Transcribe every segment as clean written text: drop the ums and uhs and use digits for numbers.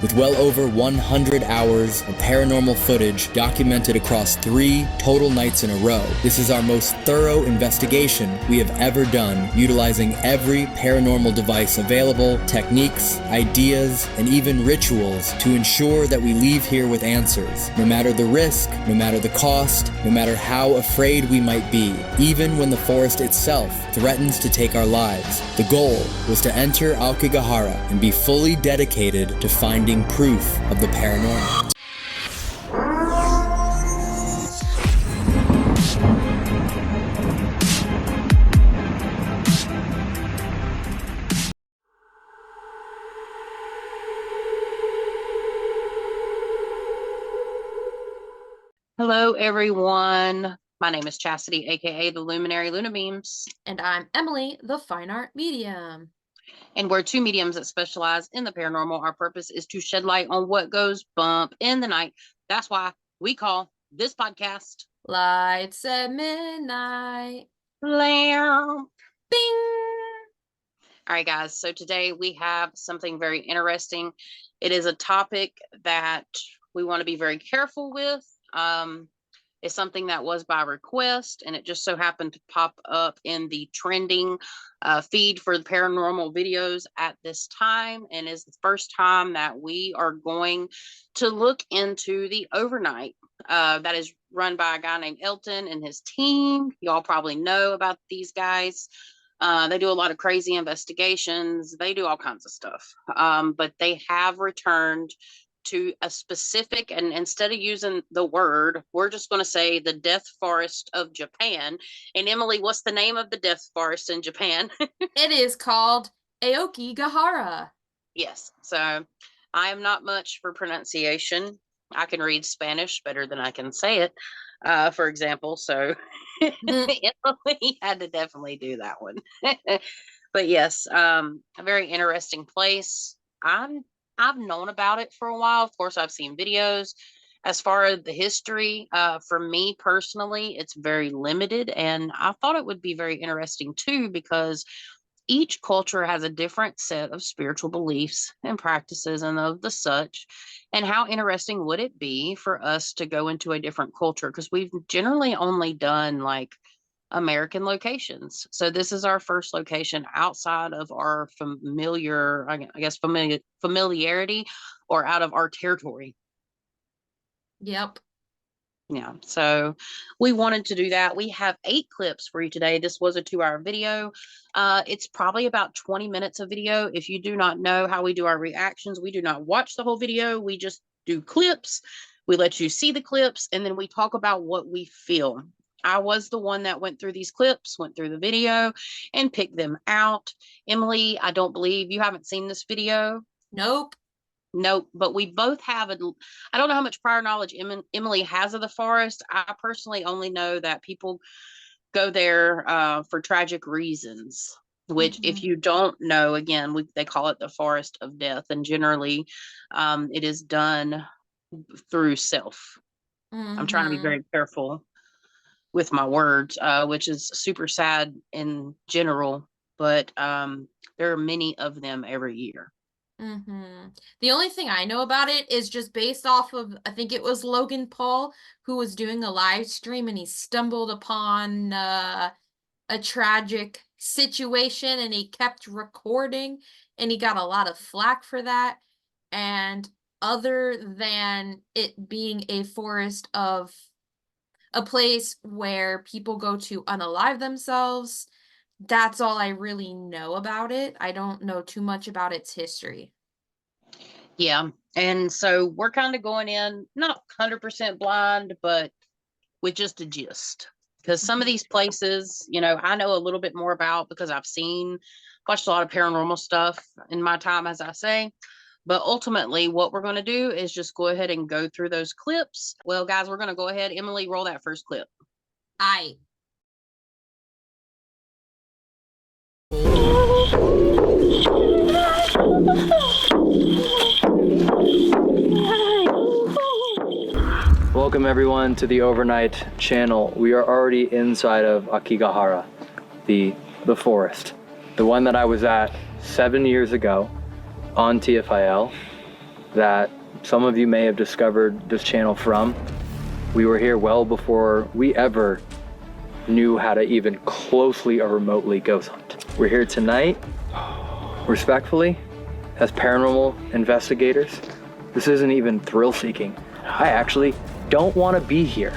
With well over 100 hours of paranormal footage documented across 3 total nights in a row, this is our most thorough investigation we have ever done, utilizing every paranormal device available, techniques, ideas, and even rituals to ensure that we leave here with answers, no matter the risk, no matter the cost, no matter how afraid we might be, even when the forest itself threatens to take our lives. The goal was to enter Aokigahara and be fully dedicated to finding proof of the paranormal. Hello, everyone. My name is Chastity, aka the Luminary Luna Beams. And I'm Emily, the fine art medium. And we're 2 mediums that specialize in the paranormal. Our purpose is to shed light on what goes bump in the night. That's why we call this podcast Lights at Midnight. Lamp. Bing! All right, guys. So today we have something very interesting. It is a topic that we want to be very careful with. It's something that was by request, and it just so happened to pop up in the trending feed for the paranormal videos at this time, and is the first time that we are going to look into the overnight that is run by a guy named Elton and his team. Y'all probably know about these guys. They do a lot of crazy investigations. They do all kinds of stuff, but they have returned to a specific, and instead of using the word, we're just going to say the death forest of Japan. And Emily, what's the name of the death forest in Japan? It is called Aokigahara. Yes. So I am not much for pronunciation. I can read Spanish better than I can say it, for example. So Emily had to definitely do that one. But yes, a very interesting place. I've known about it for a while. Of course, I've seen videos. As far as the history, for me personally, it's very limited. And I thought it would be very interesting too, because each culture has a different set of spiritual beliefs and practices and of the such. And how interesting would it be for us to go into a different culture? Because we've generally only done like American locations. So this is our first location outside of our familiarity, or out of our territory. Yep. Yeah. So we wanted to do that. We have 8 clips for you today. This was a 2-hour video. It's probably about 20 minutes of video. If you do not know how we do our reactions, we do not watch the whole video. We just do clips. We let you see the clips, and then we talk about what we feel. I was the one that went through these clips, went through the video, and picked them out. Emily, I don't believe you haven't seen this video. Nope. Nope. But we both have I don't know how much prior knowledge Emily has of the forest. I personally only know that people go there for tragic reasons, which if you don't know, again, they call it the forest of death. And generally it is done through self. I'm trying to be very careful with my words, which is super sad in general, but there are many of them every year. The only thing I know about it is just based off of, I think it was Logan Paul, who was doing a live stream, and he stumbled upon a tragic situation, and he kept recording, and he got a lot of flack for that. And other than it being a forest of a place where people go to unalive themselves, that's all I really know about it. I don't know too much about its history. Yeah. And so we're kind of going in, not 100% blind, but with just a gist. Because some of these places, I know a little bit more about, because I've watched a lot of paranormal stuff in my time, as I say. But ultimately, what we're going to do is just go ahead and go through those clips. Well, guys, we're going to go ahead. Emily, roll that first clip. Aye. Welcome everyone to the Overnight channel. We are already inside of Aokigahara, the forest. The one that I was at 7 years ago on TFIL. that some of you may have discovered this channel from. We were here well before we ever knew how to even closely or remotely ghost hunt. We're here tonight, respectfully, as paranormal investigators. This isn't even thrill-seeking. I actually don't want to be here.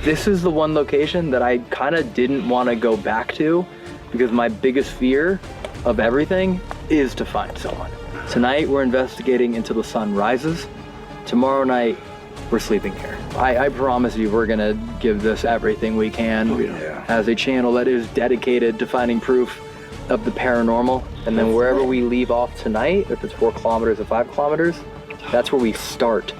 This is the one location that I kind of didn't want to go back to because my biggest fear of everything is to find someone. Tonight we're investigating until the sun rises. Tomorrow night we're sleeping here. I promise you we're gonna give this everything we can as a channel that is dedicated to finding proof of the paranormal. And then wherever we leave off tonight, if it's 4 kilometers or 5 kilometers, that's where we start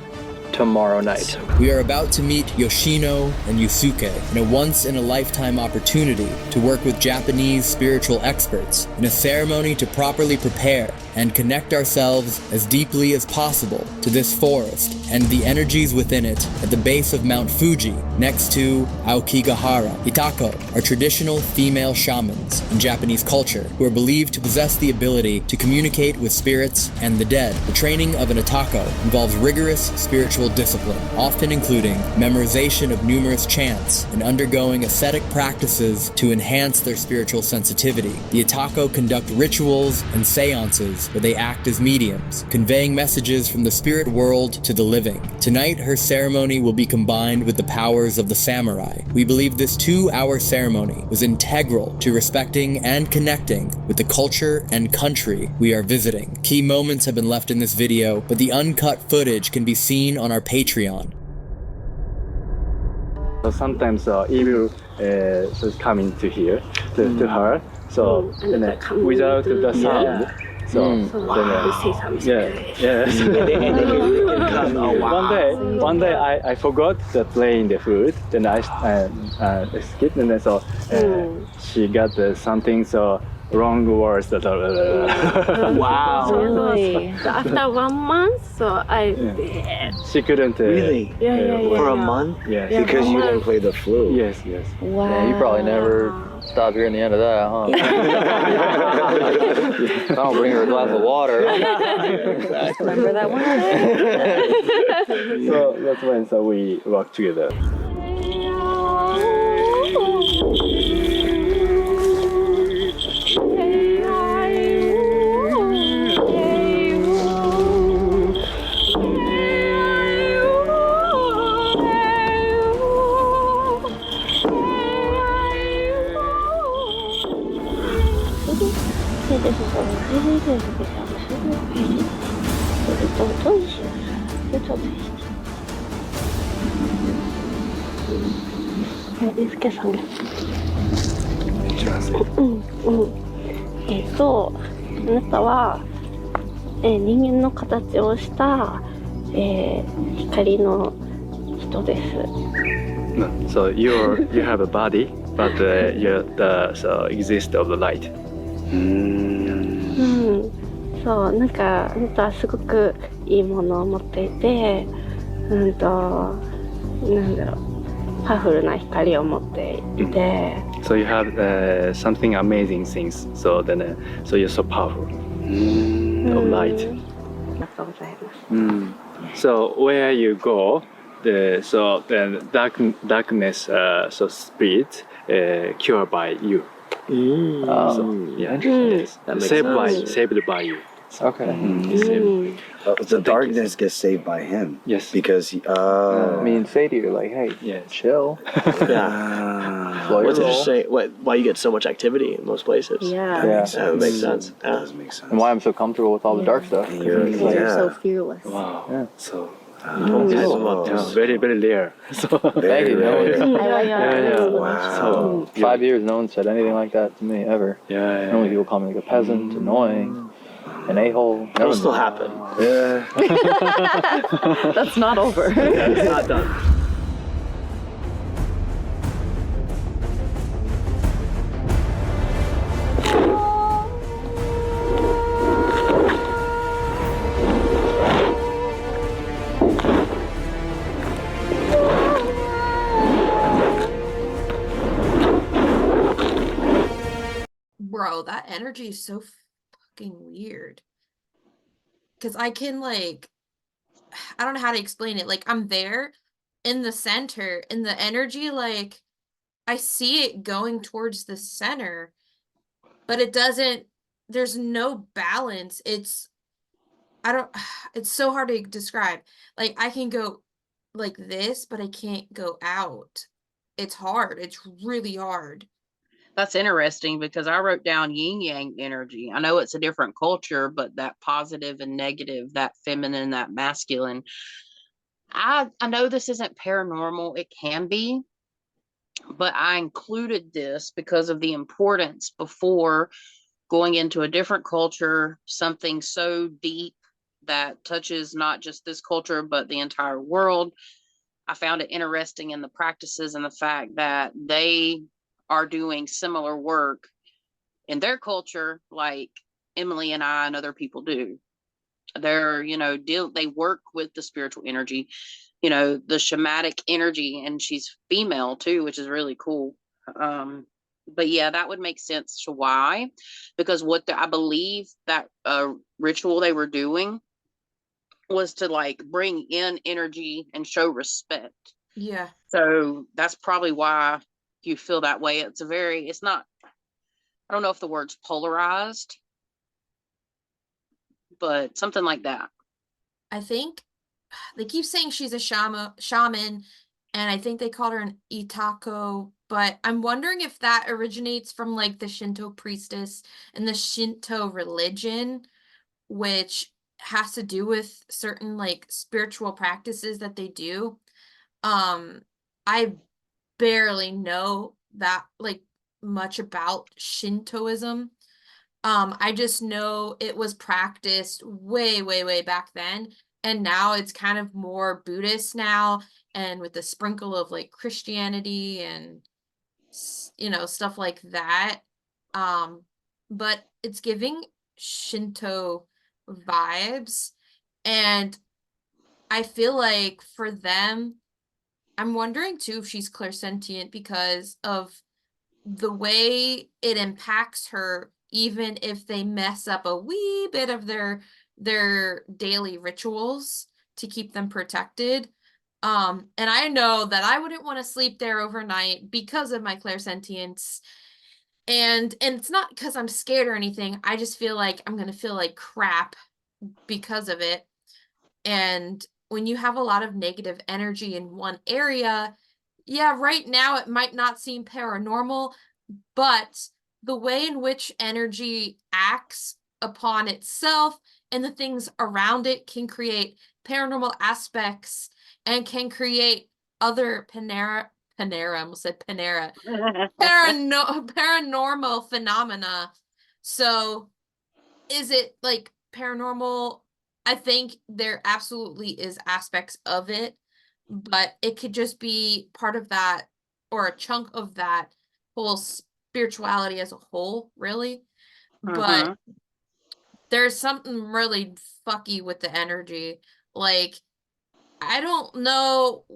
tomorrow night. We are about to meet Yoshino and Yusuke in a once-in-a-lifetime opportunity to work with Japanese spiritual experts in a ceremony to properly prepare and connect ourselves as deeply as possible to this forest and the energies within it at the base of Mount Fuji next to Aokigahara. Itako are traditional female shamans in Japanese culture who are believed to possess the ability to communicate with spirits and the dead. The training of an Itako involves rigorous spiritual discipline, often including memorization of numerous chants and undergoing ascetic practices to enhance their spiritual sensitivity. The Itako conduct rituals and seances where they act as mediums, conveying messages from the spirit world to the living. Tonight, her ceremony will be combined with the powers of the samurai. We believe this 2-hour ceremony was integral to respecting and connecting with the culture and country we are visiting. Key moments have been left in this video, but the uncut footage can be seen on our Patreon. So sometimes evil is coming to here, to her. So without the sound. So then, yes. One day I forgot to play in the food. Then I skipped, and then so she got something so wrong words. Wow. Really? So after 1 month, so she couldn't. Really? For a month? Yes. Because you didn't play the flute. Yes. Wow. Yeah, you probably never stopped hearing the end of that, huh? I'll bring her a glass of water. Remember that one? So that's when we work together. a なたは、人間の形をした、光の人です。No, so you have a body, but you're the exist of the light. そう、なんかあなたはすごくいいものを持っていて、なんだろう、パワフルな光を持っていて。So you have something amazing things. So then, so you're so powerful of light. ありがとうございます。So where you go, so the darkness, so spirit, cured by you. So, yeah, yes. Saved by you. Okay. The darkness gets saved by him. Yes. Because I mean, say to you, like, hey, chill. What's interesting? Why you get so much activity in most places? Yeah. That makes sense. That does make sense. And why I'm so comfortable with all the dark stuff. And you're so fearless. Wow. Yeah. So Very, very rare. So Thank you. wow. 5 years, no one said anything like that to me ever. yeah. Normally people call me like a peasant, annoying, an a-hole. That'll still happen. Yeah. That's not over. It's not done. Bro, that energy is so fucking weird. Because I can, like, I don't know how to explain it. Like, I'm there in the center, and the energy, like, I see it going towards the center, but it doesn't, there's no balance. I don't, it's so hard to describe. Like, I can go like this, but I can't go out. It's hard. It's really hard. That's interesting because I wrote down yin yang energy. I know it's a different culture, but that positive and negative, that feminine, that masculine. I know this isn't paranormal. It can be, but I included this because of the importance before going into a different culture, something so deep that touches not just this culture, but the entire world. I found it interesting in the practices and the fact that they are doing similar work in their culture, like Emily and I and other people do. They're, they work with the spiritual energy, the shamanic energy, and she's female too, which is really cool. But yeah, that would make sense to why, because I believe that ritual they were doing was to like bring in energy and show respect. Yeah. So that's probably why you feel that way. It's not, I don't know if the word's polarized, but something like that. I think they keep saying she's a shaman, and I think they called her an Itako, but I'm wondering if that originates from like the Shinto priestess and the Shinto religion, which has to do with certain like spiritual practices that they do. I barely know that like much about Shintoism. I just know it was practiced way, way, way back then. And now it's kind of more Buddhist now, and with a sprinkle of like Christianity and, stuff like that. But it's giving Shinto vibes. And I feel like for them, I'm wondering too if she's clairsentient because of the way it impacts her, even if they mess up a wee bit of their daily rituals to keep them protected. And I know that I wouldn't want to sleep there overnight because of my clairsentience. And it's not because I'm scared or anything. I just feel like I'm gonna feel like crap because of it. And when you have a lot of negative energy in one area, yeah, right now it might not seem paranormal, but the way in which energy acts upon itself and the things around it can create paranormal aspects and can create other I almost said paranormal phenomena. So is it like paranormal? I think there absolutely is aspects of it, but it could just be part of that or a chunk of that whole spirituality as a whole, really. But there's something really fucky with the energy. Like, I don't know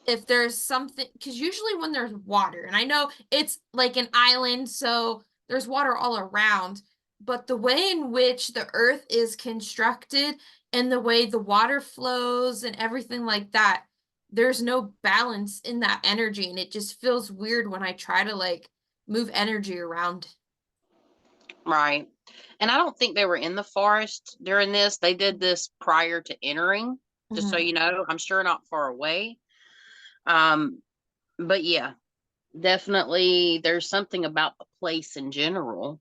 if there's something, because usually when there's water, and I know it's like an island, so there's water all around, but the way in which the earth is constructed and the way the water flows and everything like that, there's no balance in that energy, and it just feels weird when I try to like move energy around. Right. And I don't think they were in the forest during this. They did this prior to entering, just so you know. I'm sure not far away. But yeah, definitely there's something about the place in general.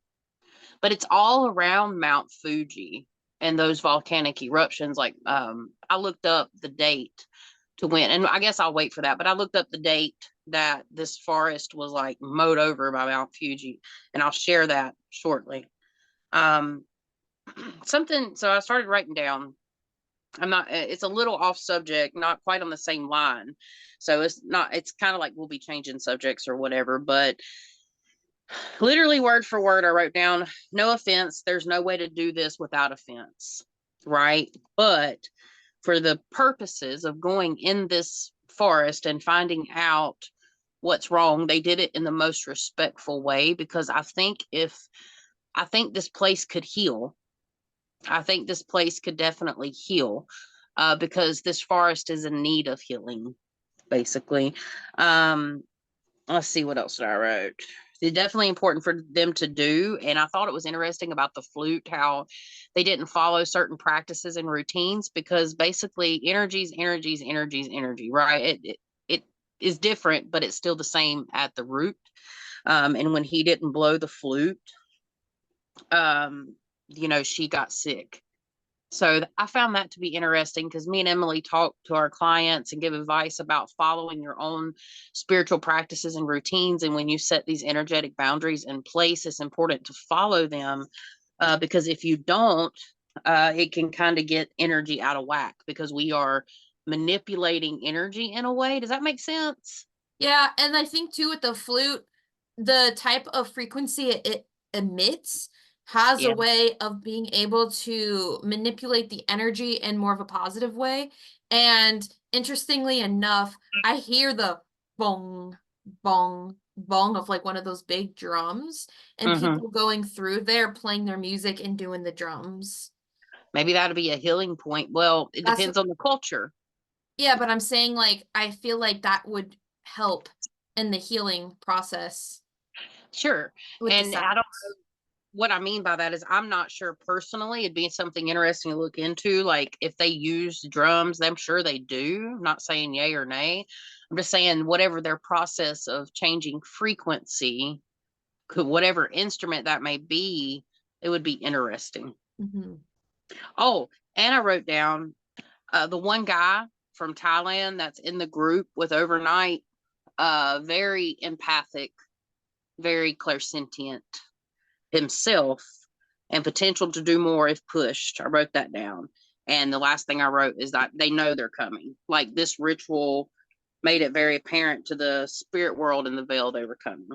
But it's all around Mount Fuji and those volcanic eruptions. Like I looked up the date to when, and I guess I'll wait for that, but I looked up the date that this forest was like mowed over by Mount Fuji, and I'll share that shortly. So I started writing down, it's a little off subject, not quite on the same line. So it's kind of like we'll be changing subjects or whatever, but literally word for word, I wrote down, no offense, there's no way to do this without offense, right? But for the purposes of going in this forest and finding out what's wrong, they did it in the most respectful way, because I think this place could heal. I think this place could definitely heal. because this forest is in need of healing, basically. Let's see, what else did I wrote? It's definitely important for them to do. And I thought it was interesting about the flute, how they didn't follow certain practices and routines, because basically energy, right? It is different, but it's still the same at the root. And when he didn't blow the flute, she got sick. So I found that to be interesting, because me and Emily talk to our clients and give advice about following your own spiritual practices and routines. And when you set these energetic boundaries in place, it's important to follow them, because if you don't, it can kind of get energy out of whack, because we are manipulating energy in a way. Does that make sense? Yeah, and I think too with the flute, the type of frequency it emits has a Yeah. way of being able to manipulate the energy in more of a positive way. And interestingly enough, I hear the bong, bong, bong of like one of those big drums, and people going through there playing their music and doing the drums. Maybe that'll be a healing point. Well, it depends on the culture. Yeah, but I'm saying, like, I feel like that would help in the healing process. Sure. With And the I don't know what I mean by that is, I'm not sure personally. It'd be something interesting to look into. Like if they use drums, I'm sure they do. I'm not saying yay or nay. I'm just saying whatever their process of changing frequency, whatever instrument that may be, it would be interesting. Oh, and I wrote down the one guy from Thailand that's in the group with overnight, very empathic, very clairsentient himself, and potential to do more if pushed. I wrote that down. And the last thing I wrote is that they know they're coming. Like this ritual made it very apparent to the spirit world in the veil they were coming.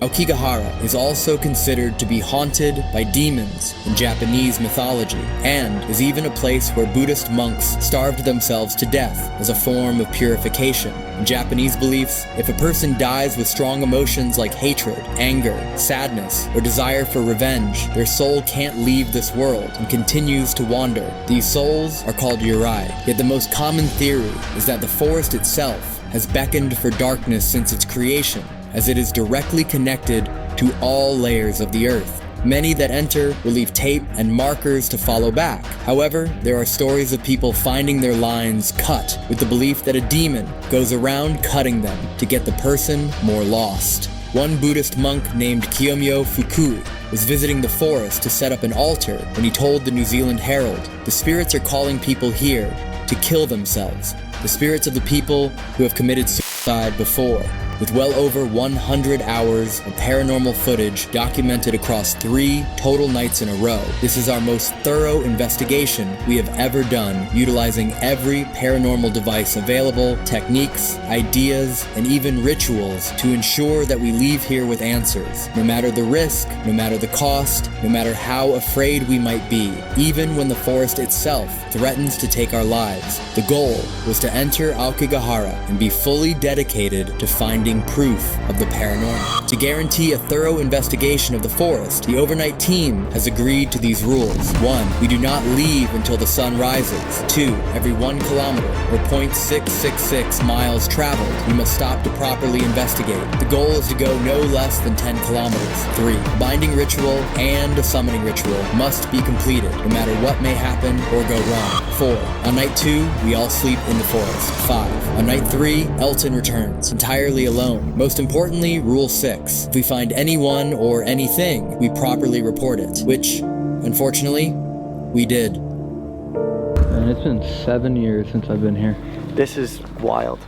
Aokigahara is also considered to be haunted by demons in Japanese mythology, and is even a place where Buddhist monks starved themselves to death as a form of purification. In Japanese beliefs, if a person dies with strong emotions like hatred, anger, sadness, or desire for revenge, their soul can't leave this world and continues to wander. These souls are called yurai, yet the most common theory is that the forest itself has beckoned for darkness since its creation, as it is directly connected to all layers of the earth. Many that enter will leave tape and markers to follow back. However, there are stories of people finding their lines cut with the belief that a demon goes around cutting them to get the person more lost. One Buddhist monk named Kiyomyo Fukui was visiting the forest to set up an altar when he told the New Zealand Herald, "The spirits are calling people here to kill themselves. The spirits of the people who have committed suicide before." With well over 100 hours of paranormal footage documented across 3 total nights in a row, this is our most thorough investigation we have ever done, utilizing every paranormal device available, techniques, ideas, and even rituals to ensure that we leave here with answers, no matter the risk, no matter the cost, no matter how afraid we might be, even when the forest itself threatens to take our lives. The goal was to enter Aokigahara and be fully dedicated to finding proof of the paranormal. To guarantee a thorough investigation of the forest, the overnight team has agreed to these rules. 1. We do not leave until the sun rises. 2. Every 1 kilometer, or 0.666 miles traveled, we must stop to properly investigate. The goal is to go no less than 10 kilometers. 3. A binding ritual and a summoning ritual must be completed, no matter what may happen or go wrong. 4. On night 2, we all sleep in the forest. 5. On night 3, Elton returns, entirely alone. Most importantly, Rule 6. If we find anyone or anything, we properly report it, which, unfortunately, we did. And it's been 7 years since I've been here. This is wild.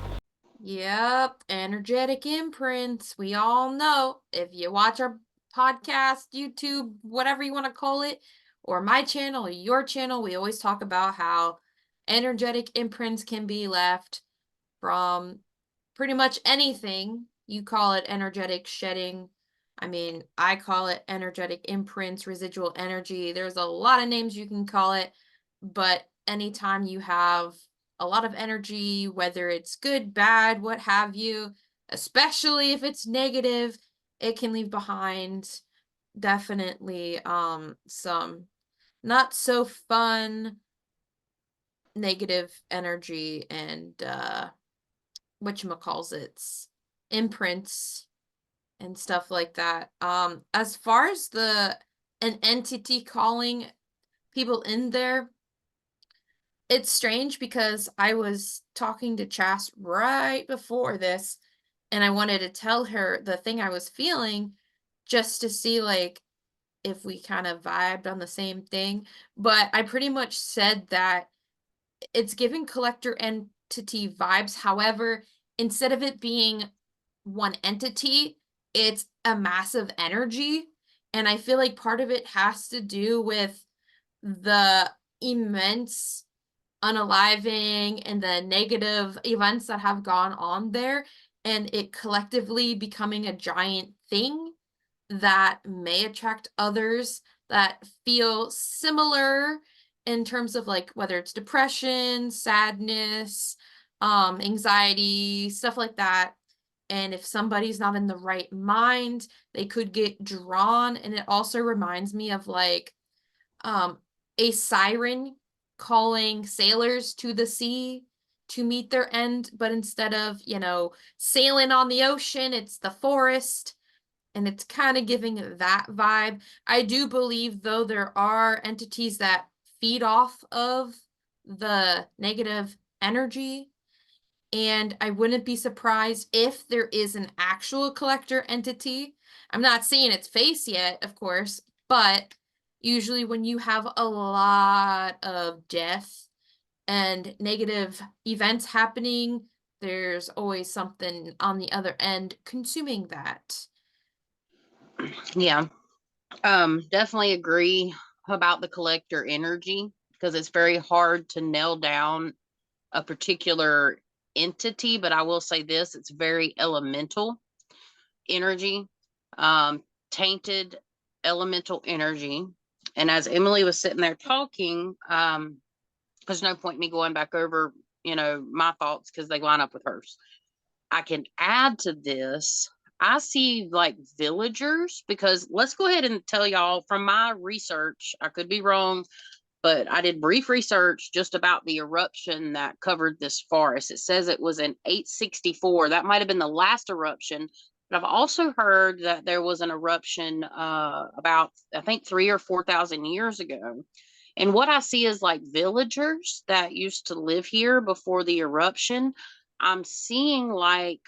Yep, energetic imprints. We all know. If you watch our podcast, YouTube, whatever you want to call it, or my channel or your channel, we always talk about how energetic imprints can be left from pretty much anything. You call it energetic shedding. I mean, I call it energetic imprints, residual energy. There's a lot of names you can call it, but anytime you have a lot of energy, whether it's good, bad, what have you, especially if it's negative, it can leave behind definitely some not so fun negative energy and whatchamacallits, imprints and stuff like that. As far as an entity calling people in there, it's strange because I was talking to Chas right before this, and I wanted to tell her the thing I was feeling just to see like if we kind of vibed on the same thing. But I pretty much said that it's giving collector entity vibes. However, instead of it being one entity, it's a massive energy. And I feel like part of it has to do with the immense unaliving and the negative events that have gone on there, and it collectively becoming a giant thing that may attract others that feel similar in terms of like whether it's depression, sadness, anxiety, stuff like that. And if somebody's not in the right mind, they could get drawn. And it also reminds me of like a siren calling sailors to the sea to meet their end, but instead of, sailing on the ocean, it's the forest, and it's kind of giving that vibe. I do believe, though, there are entities that feed off of the negative energy, and I wouldn't be surprised if there is an actual collector entity. I'm not seeing its face yet, of course, but usually when you have a lot of death and negative events happening, there's always something on the other end consuming that. Yeah. Definitely agree about the collector energy, because it's very hard to nail down a particular entity, but I will say this, it's very elemental energy, tainted elemental energy. And as Emily was sitting there talking, there's no point in me going back over, my thoughts because they line up with hers. I can add to this. I see like villagers, because let's go ahead and tell y'all from my research, I could be wrong, but I did brief research just about the eruption that covered this forest. It says it was in 864. That might have been the last eruption. But I've also heard that there was an eruption about, I think, 3,000 or 4,000 years ago. And what I see is like villagers that used to live here before the eruption. I'm seeing like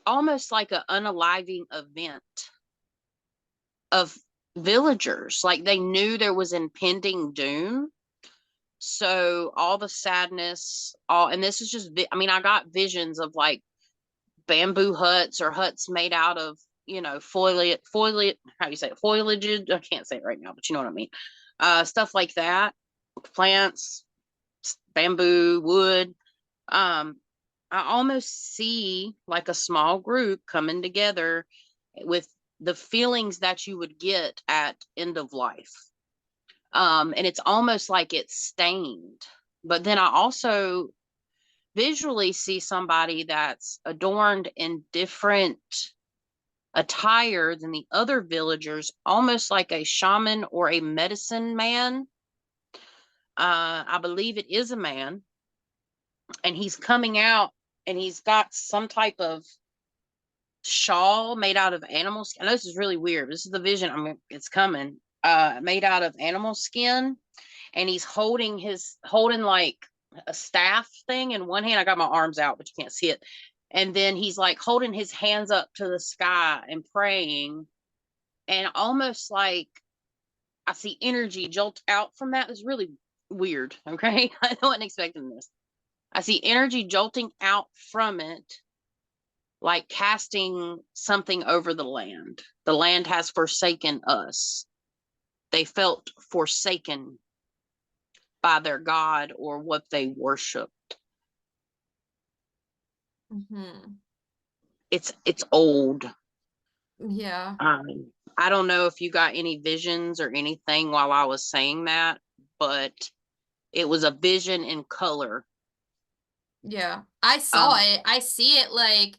almost like an unaliving event of villagers. Like they knew there was impending doom. So all the sadness, and this is just, I got visions of like bamboo huts or huts made out of, foliage, how do you say it? Foliage. I can't say it right now, but you know what I mean. Stuff like that, plants, bamboo, wood. I almost see like a small group coming together with the feelings that you would get at end of life. And it's almost like it's stained. But then I also visually see somebody that's adorned in different attire than the other villagers, almost like a shaman or a medicine man. I believe it is a man, and he's coming out and he's got some type of shawl made out of animal skin. I know this is really weird. This is the vision. It's coming. Made out of animal skin, and he's holding like a staff thing in one hand. I got my arms out, but you can't see it. And then he's like holding his hands up to the sky and praying, and almost like I see energy jolt out from that. It's really weird. Okay, I wasn't expecting this. I see energy jolting out from it, like casting something over the land. The land has forsaken us. They felt forsaken by their God or what they worshiped. Mm-hmm. It's old. Yeah. I don't know if you got any visions or anything while I was saying that, but it was a vision in color. Yeah. I saw it. I see it like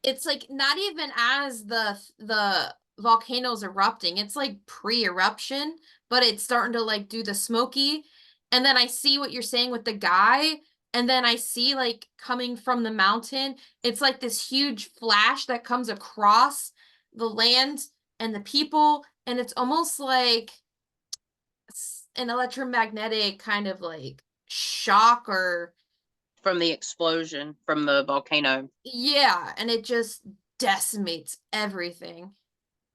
it's like not even as the volcano's erupting. It's like pre-eruption, but it's starting to like do the smoky. And then I see what you're saying with the guy, and then I see like coming from the mountain, it's like this huge flash that comes across the land and the people, and it's almost like an electromagnetic kind of like shock or from the explosion from the volcano. yeah, and it just decimates everything.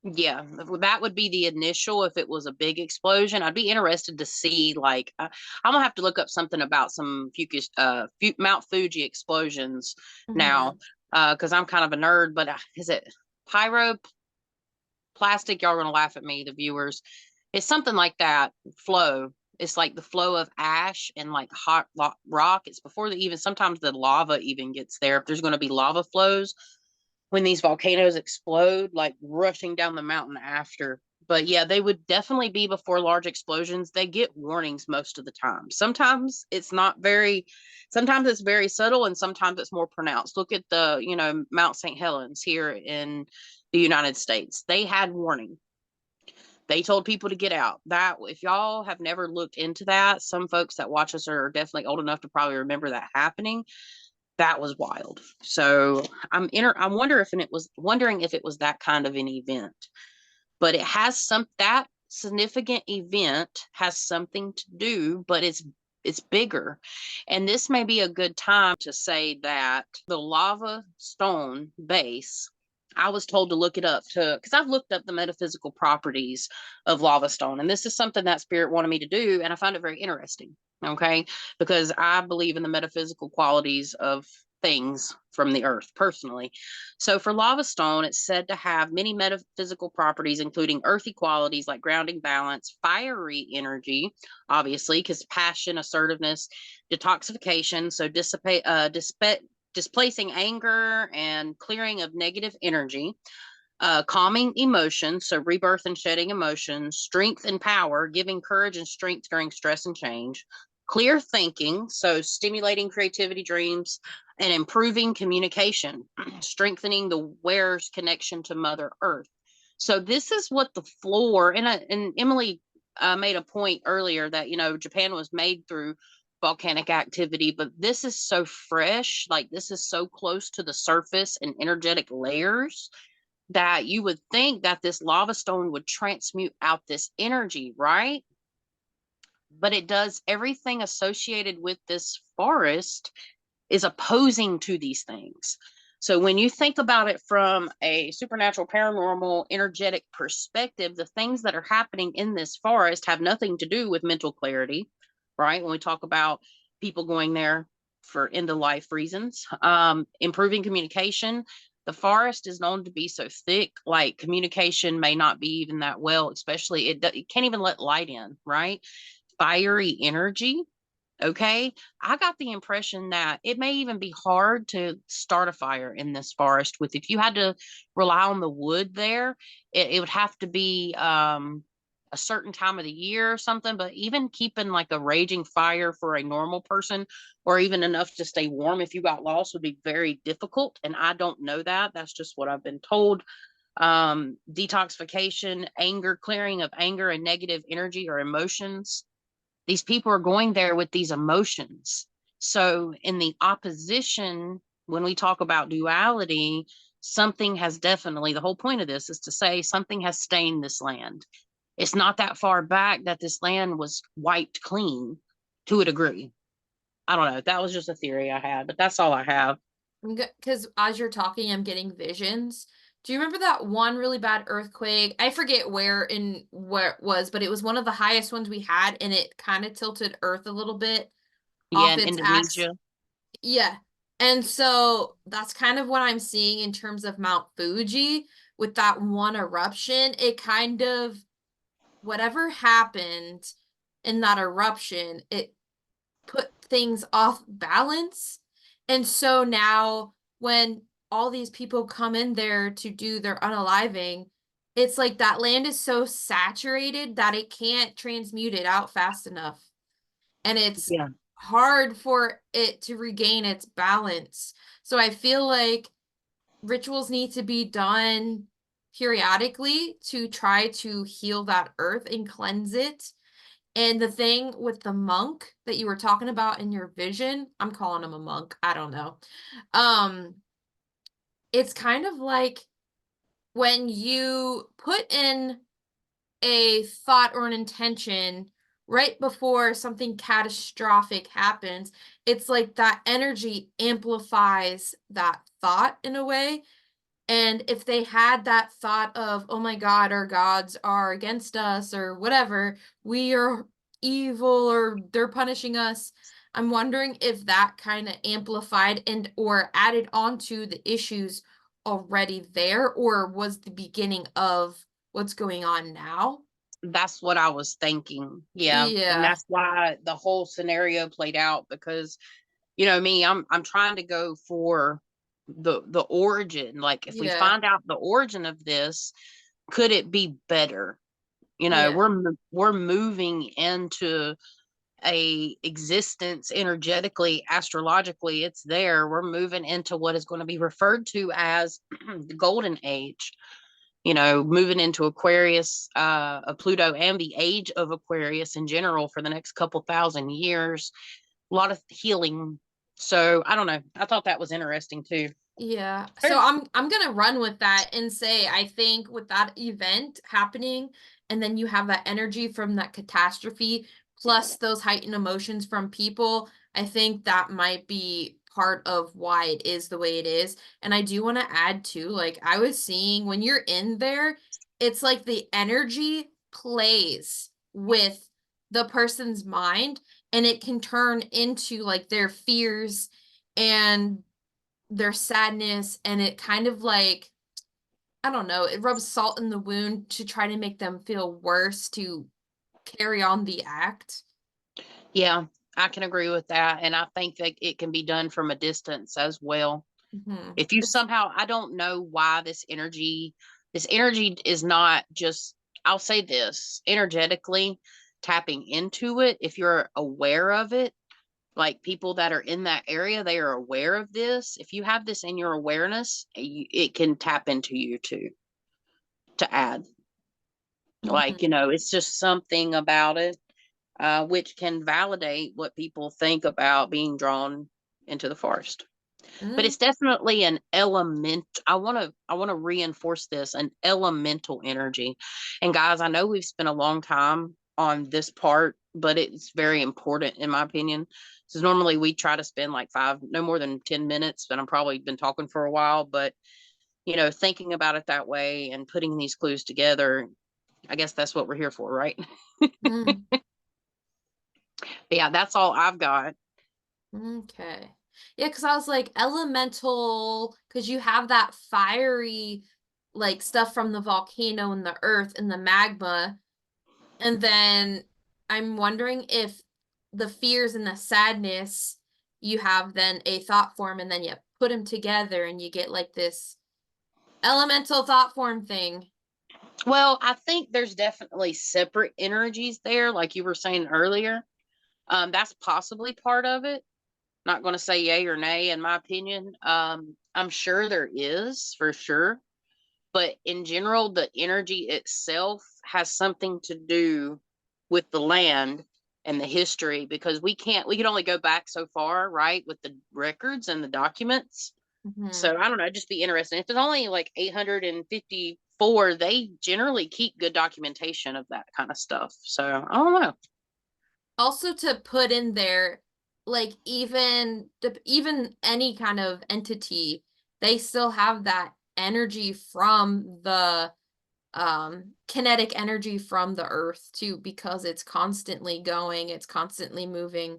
Yeah, that would be the initial if it was a big explosion. I'd be interested to see, like, I'm gonna have to look up something about some Mount Fuji explosions now, because I'm kind of a nerd. But is it pyroplastic? Y'all are gonna laugh at me, the viewers. It's something like that. Flow. It's like the flow of ash and like hot rock. It's before sometimes the lava even gets there. If there's going to be lava flows when these volcanoes explode, like rushing down the mountain after. But yeah, they would definitely be before large explosions. They get warnings most of the time. Sometimes it's sometimes it's very subtle and sometimes it's more pronounced. Look at the, Mount St. Helens here in the United States. They had warning. They told people to get out. That, if y'all have never looked into that, some folks that watch us are definitely old enough to probably remember that happening. That was wild. So I'm wondering if it was that kind of an event. But it has that significant event has something to do, but it's bigger. And this may be a good time to say that the lava stone base, I was told to look it up because I've looked up the metaphysical properties of lava stone. And this is something that Spirit wanted me to do. And I found it very interesting. Okay. Because I believe in the metaphysical qualities of things from the earth personally. So for lava stone, it's said to have many metaphysical properties, including earthy qualities like grounding, balance, fiery energy, obviously, because passion, assertiveness, detoxification, so displacing anger and clearing of negative energy, calming emotions, so rebirth and shedding emotions, strength and power, giving courage and strength during stress and change, clear thinking, so stimulating creativity, dreams, and improving communication, strengthening the wearer's connection to Mother Earth. So this is what the floor, and Emily made a point earlier that, Japan was made through volcanic activity, but this is so fresh, like this is so close to the surface and energetic layers that you would think that this lava stone would transmute out this energy, right? But it does everything associated with this forest is opposing to these things. So when you think about it from a supernatural, paranormal, energetic perspective, the things that are happening in this forest have nothing to do with mental clarity, right? When we talk about people going there for end of life reasons, improving communication, the forest is known to be so thick, like communication may not be even that well, especially it can't even let light in, right? Fiery energy. Okay. I got the impression that it may even be hard to start a fire in this forest if you had to rely on the wood there, it would have to be a certain time of the year or something. But even keeping like a raging fire for a normal person or even enough to stay warm if you got lost would be very difficult. And I don't know that. That's just what I've been told. Detoxification, anger, clearing of anger and negative energy or emotions. These people are going there with these emotions. So in the opposition, when we talk about duality, something has definitely, the whole point of this is to say something has stained this land. It's not that far back that this land was wiped clean to a degree. I don't know. That was just a theory I had, but that's all I have. Because as you're talking, I'm getting visions. Do you remember that one really bad earthquake? I forget where it was, but it was one of the highest ones we had, and it kind of tilted Earth a little bit off In its Indonesia. axis. Yeah. And so that's kind of what I'm seeing in terms of Mount Fuji with that one eruption. It kind of, whatever happened in that eruption, it put things off balance. And so now when all these people come in there to do their unaliving, it's like that land is so saturated that it can't transmute it out fast enough. And it's hard for it to regain its balance. So I feel like rituals need to be done periodically to try to heal that earth and cleanse it. And the thing with the monk that you were talking about in your vision, I'm calling him a monk, I don't know. It's kind of like when you put in a thought or an intention right before something catastrophic happens, it's like that energy amplifies that thought in a way. And if they had that thought of, oh my God, our gods are against us or whatever, we are evil or they're punishing us, I'm wondering if that kind of amplified and or added on to the issues already there, or was the beginning of what's going on now. That's what I was thinking. Yeah. And Yeah. that's why the whole scenario played out, because me, I'm trying to go for the origin. Like, if we Yeah. find out the origin of this, could it be better? Yeah. We're moving into a existence energetically, astrologically, it's there. We're moving into what is going to be referred to as the golden age, moving into Aquarius, of Pluto, and the age of Aquarius in general for the next couple thousand years. A lot of healing. So I don't know. I thought that was interesting too. Yeah. So I'm gonna run with that and say I think with that event happening, and then you have that energy from that catastrophe plus those heightened emotions from people, I think that might be part of why it is the way it is. And I do want to add too, like I was seeing when you're in there, it's like the energy plays with the person's mind, and it can turn into like their fears and their sadness, and it kind of like, I don't know, it rubs salt in the wound to try to make them feel worse to carry on the act. Yeah, I can agree with that. And I think that it can be done from a distance as well. If you somehow, I don't know why this energy is not just, I'll say this, energetically tapping into it. If you're aware of it, like people that are in that area, they are aware of this. If you have this in your awareness, it can tap into you too, to add. Like, it's just something about it, which can validate what people think about being drawn into the forest. But it's definitely an element. I want to reinforce this, an elemental energy. And guys, I know we've spent a long time on this part, but it's very important in my opinion. So normally we try to spend like no more than 10 minutes, but I'm probably been talking for a while, but thinking about it that way and putting these clues together, I guess that's what we're here for, right? Yeah, that's all I've got. Okay. Yeah, because I was like, elemental, because you have that fiery, like, stuff from the volcano and the earth and the magma. And then I'm wondering if the fears and the sadness, you have then a thought form, and then you put them together and you get like this elemental thought form thing. Well, I think there's definitely separate energies there, like you were saying earlier. That's possibly part of it. Not going to say yay or nay, in my opinion. I'm sure there is, for sure. But in general, the energy itself has something to do with the land and the history, because we can only go back so far, right, with the records and the documents. So I don't know, it'd just be interesting. If it's only like 854, they generally keep good documentation of that kind of stuff. So I don't know. Also to put in there, like even any kind of entity, they still have that energy from the kinetic energy from the earth too, because it's constantly going, it's constantly moving,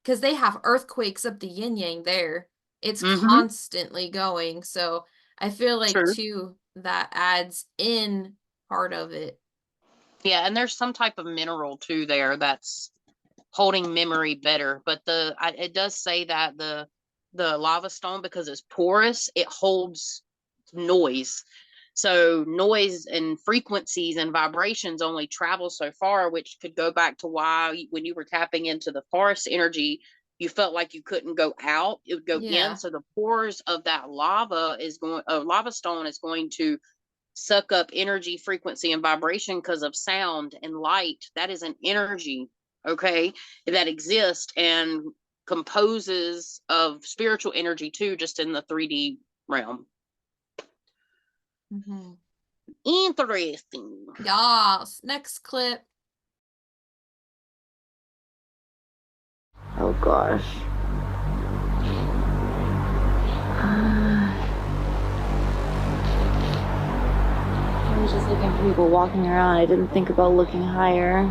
because they have earthquakes up the yin yang there. It's constantly going. So I feel like True. too that adds in part of it. Yeah, and there's some type of mineral too there that's holding memory better. But it does say that the lava stone, because it's porous, it holds noise. So noise and frequencies and vibrations only travel so far, which could go back to why when you were tapping into the forest energy, you felt like you couldn't go out, it would go in. So the pores of that lava stone is going to suck up energy, frequency, and vibration because of sound and light. That is an energy, okay, that exists and composes of spiritual energy too, just in the 3D realm. Mm-hmm. Interesting. Yes. Next clip. Oh gosh. I was just looking for people walking around. I didn't think about looking higher.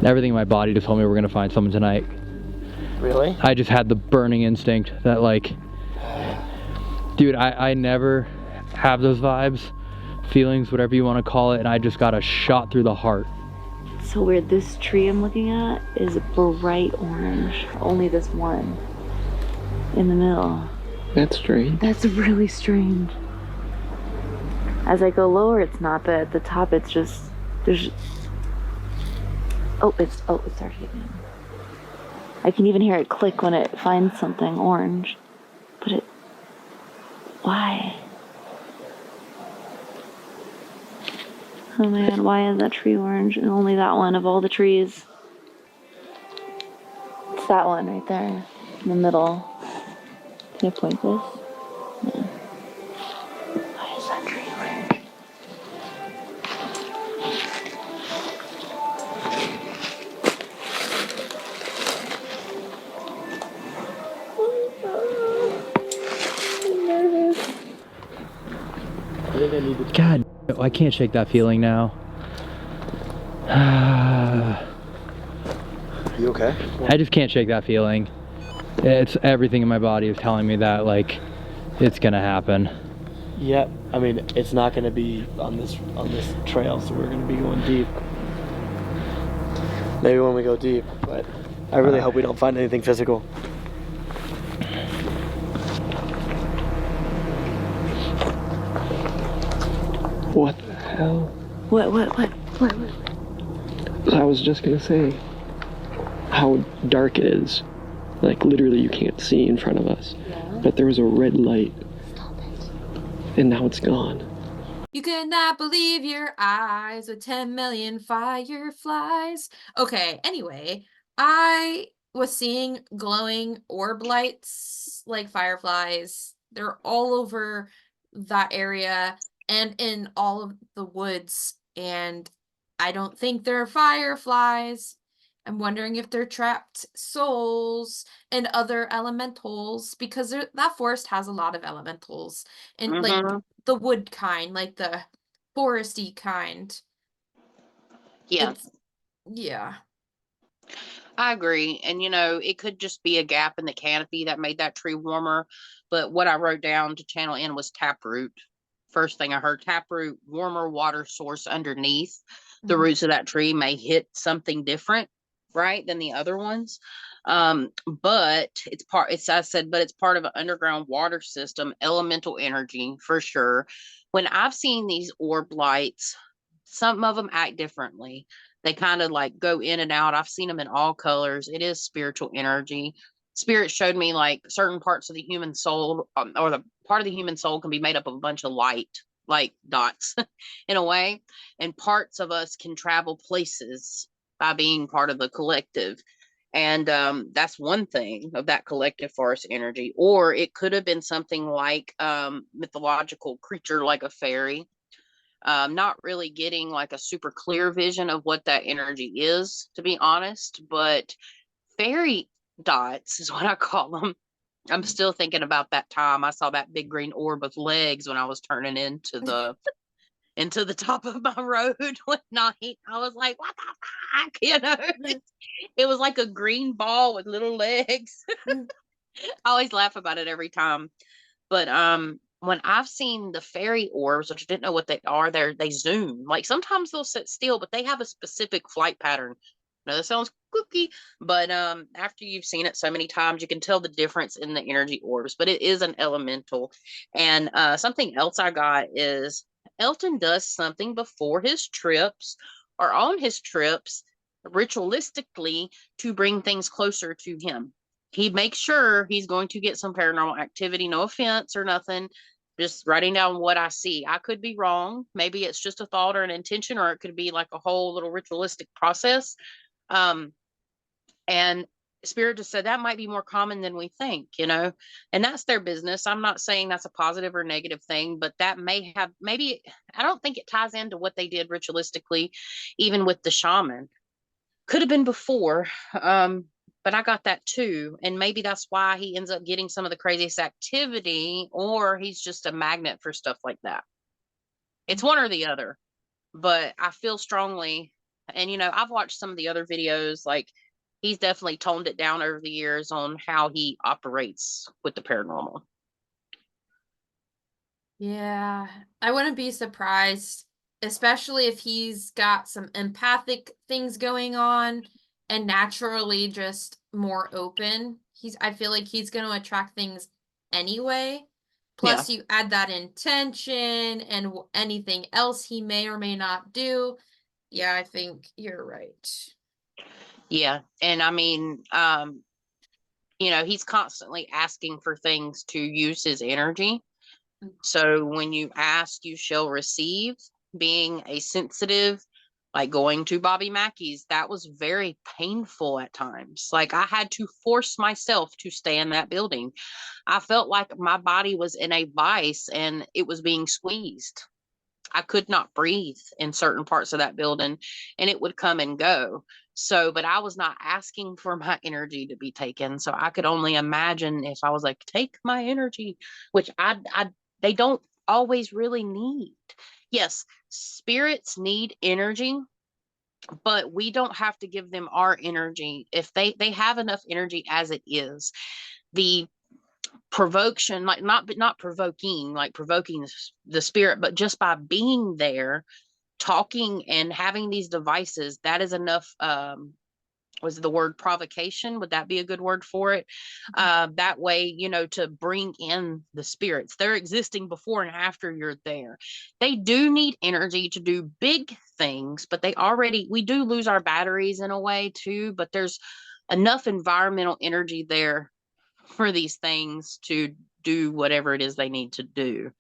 Everything in my body just told me we're gonna find someone tonight. Really? I just had the burning instinct that, like, dude, I never have those vibes, feelings, whatever you want to call it, and I just got a shot through the heart. It's so weird. This tree I'm looking at is bright orange. Only this one in the middle. That's strange. That's really strange. As I go lower, it's not, but at the top, it's just there's. It started again. I can even hear it click when it finds something orange. But why? Oh my god, why is that tree orange? And only that one of all the trees. It's that one right there in the middle. Can I point this? Yeah. Why is that tree orange? God, I can't shake that feeling now. You okay? I just can't shake that feeling. It's everything in my body is telling me that, like, it's gonna happen. Yep. I mean, it's not going to be on this trail, so we're going to be going deep. Maybe when we go deep, but I really hope we don't find anything physical. What the hell? What? I was just gonna say how dark it is. Like, literally you can't see in front of us. Yeah. But there was a red light. Stop it. And now it's gone. You could not believe your eyes with 10 million fireflies. Okay, anyway, I was seeing glowing orb lights like fireflies. They're all over that area and in all of the woods. And I don't think they're fireflies. I'm wondering if they're trapped souls and other elementals, because that forest has a lot of elementals and like the wood kind, like the foresty kind. Yeah. Yeah. I agree. And, it could just be a gap in the canopy that made that tree warmer. But what I wrote down to channel in was taproot. First thing I heard, taproot, warmer water source underneath. The roots of that tree may hit something different, right, than the other ones. But it's part of an underground water system, elemental energy for sure. When I've seen these orb lights, some of them act differently. They kind of like go in and out. I've seen them in all colors. It is spiritual energy. Spirit showed me like certain parts of the human soul, or the part of the human soul can be made up of a bunch of light, like dots in a way. And parts of us can travel places by being part of the collective. And that's one thing of that collective forest energy. Or it could have been something like mythological creature like a fairy. Not really getting like a super clear vision of what that energy is, to be honest, but fairy dots is what I call them. I'm still thinking about that time I saw that big green orb with legs when I was turning into the top of my road one night. I was like, what the fuck? It was like a green ball with little legs. I always laugh about it every time. But when I've seen the fairy orbs, which I didn't know what they are, they zoom. Like sometimes they'll sit still, but they have a specific flight pattern. Now that sounds kooky, but after you've seen it so many times, you can tell the difference in the energy orbs. But it is an elemental. And something else I got is Elton does something before his trips or on his trips ritualistically to bring things closer to him. he makes sure he's going to get some paranormal activity. No offense or nothing. Just writing down what I see. I could be wrong. Maybe it's just a thought or an intention, or it could be like a whole little ritualistic process. And Spirit just said that might be more common than we think, you know, and that's their business. I'm not saying that's a positive or negative thing, but that may have, maybe, I don't think it ties into what they did ritualistically, even with the shaman. Could have been before, but I got that too. And maybe that's why he ends up getting some of the craziest activity, or he's just a magnet for stuff like that. It's one or the other, but I feel strongly, and you know, I've watched some of the other videos, like he's definitely toned it down over the years on how he operates with the paranormal. Yeah, I wouldn't be surprised, especially if he's got some empathic things going on and naturally just more open. I feel like he's going to attract things anyway. Plus, you add that intention and anything else he may or may not do. Yeah, I think you're right. Yeah. And I mean, you know, he's constantly asking for things to use his energy. So when you ask, you shall receive. Being a sensitive, like going to Bobby Mackey's, that was very painful at times. Like I had to force myself to stay in that building. I felt like my body was in a vice and it was being squeezed. I could not breathe in certain parts of that building, and it would come and go. So, but I was not asking for my energy to be taken. So I could only imagine if I was like, take my energy, which they don't always really need. Yes, spirits need energy, but we don't have to give them our energy. If they have enough energy as it is. The provocation, like not provoking, like provoking the spirit, but just by being there, talking and having these devices, that is enough. Was the word provocation? Would that be a good word for it? That way, you know, to bring in the spirits. They're existing before and after you're there. They do need energy to do big things, but we do lose our batteries in a way too, but there's enough environmental energy there for these things to do whatever it is they need to do.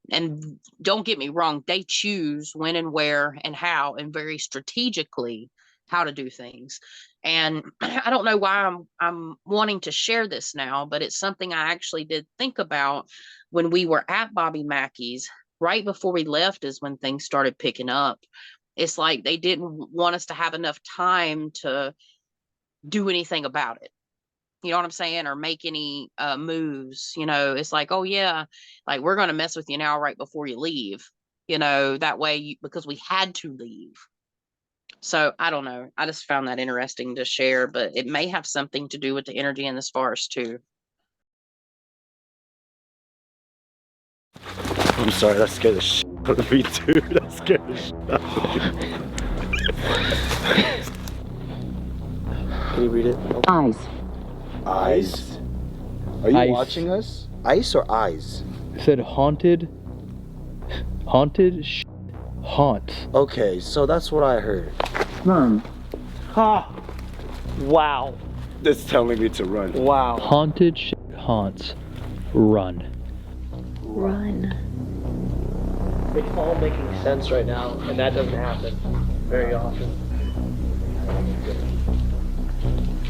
And don't get me wrong, they choose when and where and how, and very strategically how to do things. And I don't know why I'm wanting to share this now, but it's something I actually did think about when we were at Bobby Mackey's. Right before we left is when things started picking up. It's like they didn't want us to have enough time to do anything about it. You know what I'm saying? Or make any moves, you know, it's like, oh yeah, like we're going to mess with you now right before you leave, you know, that way, because we had to leave. So I don't know. I just found that interesting to share, but it may have something to do with the energy in this forest too. I'm sorry, that scared the shit out of me too. That scared the shit out of me. Can you read it? Eyes. Eyes? Are you Ice. watching us? Ice or eyes? It said haunted haunts. Okay, so that's what I heard. Run. Ha! Wow. It's telling me to run. Wow. Haunted haunts. Run. Run. It's all making sense right now, and that doesn't happen very often.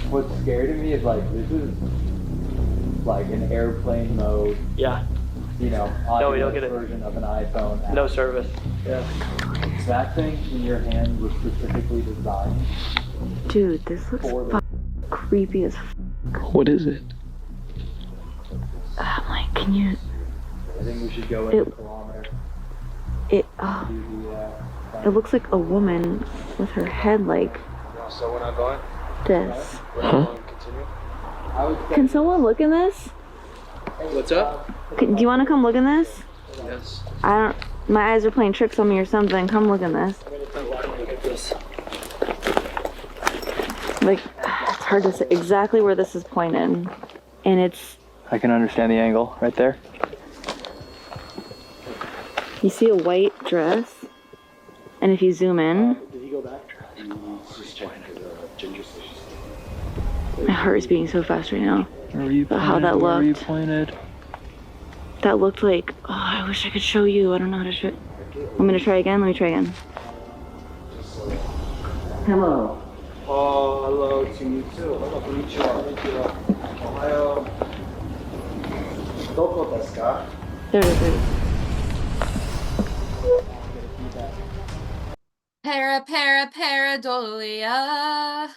What's scary to me is like this is like an airplane mode, Yeah. you know, No, we don't get it. version of an iPhone app. No service. Yeah. That thing in your hand was specifically designed Dude, this looks for the creepy as What is it? I'm like, can you... I think we should go in a kilometer. It looks like a woman with her head like So we're not going? this. Huh? Continue? Can someone look in this? What's up? Do you want to come look in this? Yes. My eyes are playing tricks on me or something. Come look in this. Like, it's hard to say exactly where this is pointed. And it's, I can understand the angle right there. you see a white dress. And if you zoom in, Did he go back? My heart is beating so fast right now. Where were you pointed? How that Where were you looked. pointed? That looked like, oh, I wish I could show you. I don't know how to show. Want me to try again? Let me try again. Hello. Oh, hello to you too. Konnichiwa. Ohayo. Doko desu ka? There it is. There it is. Pareidolia.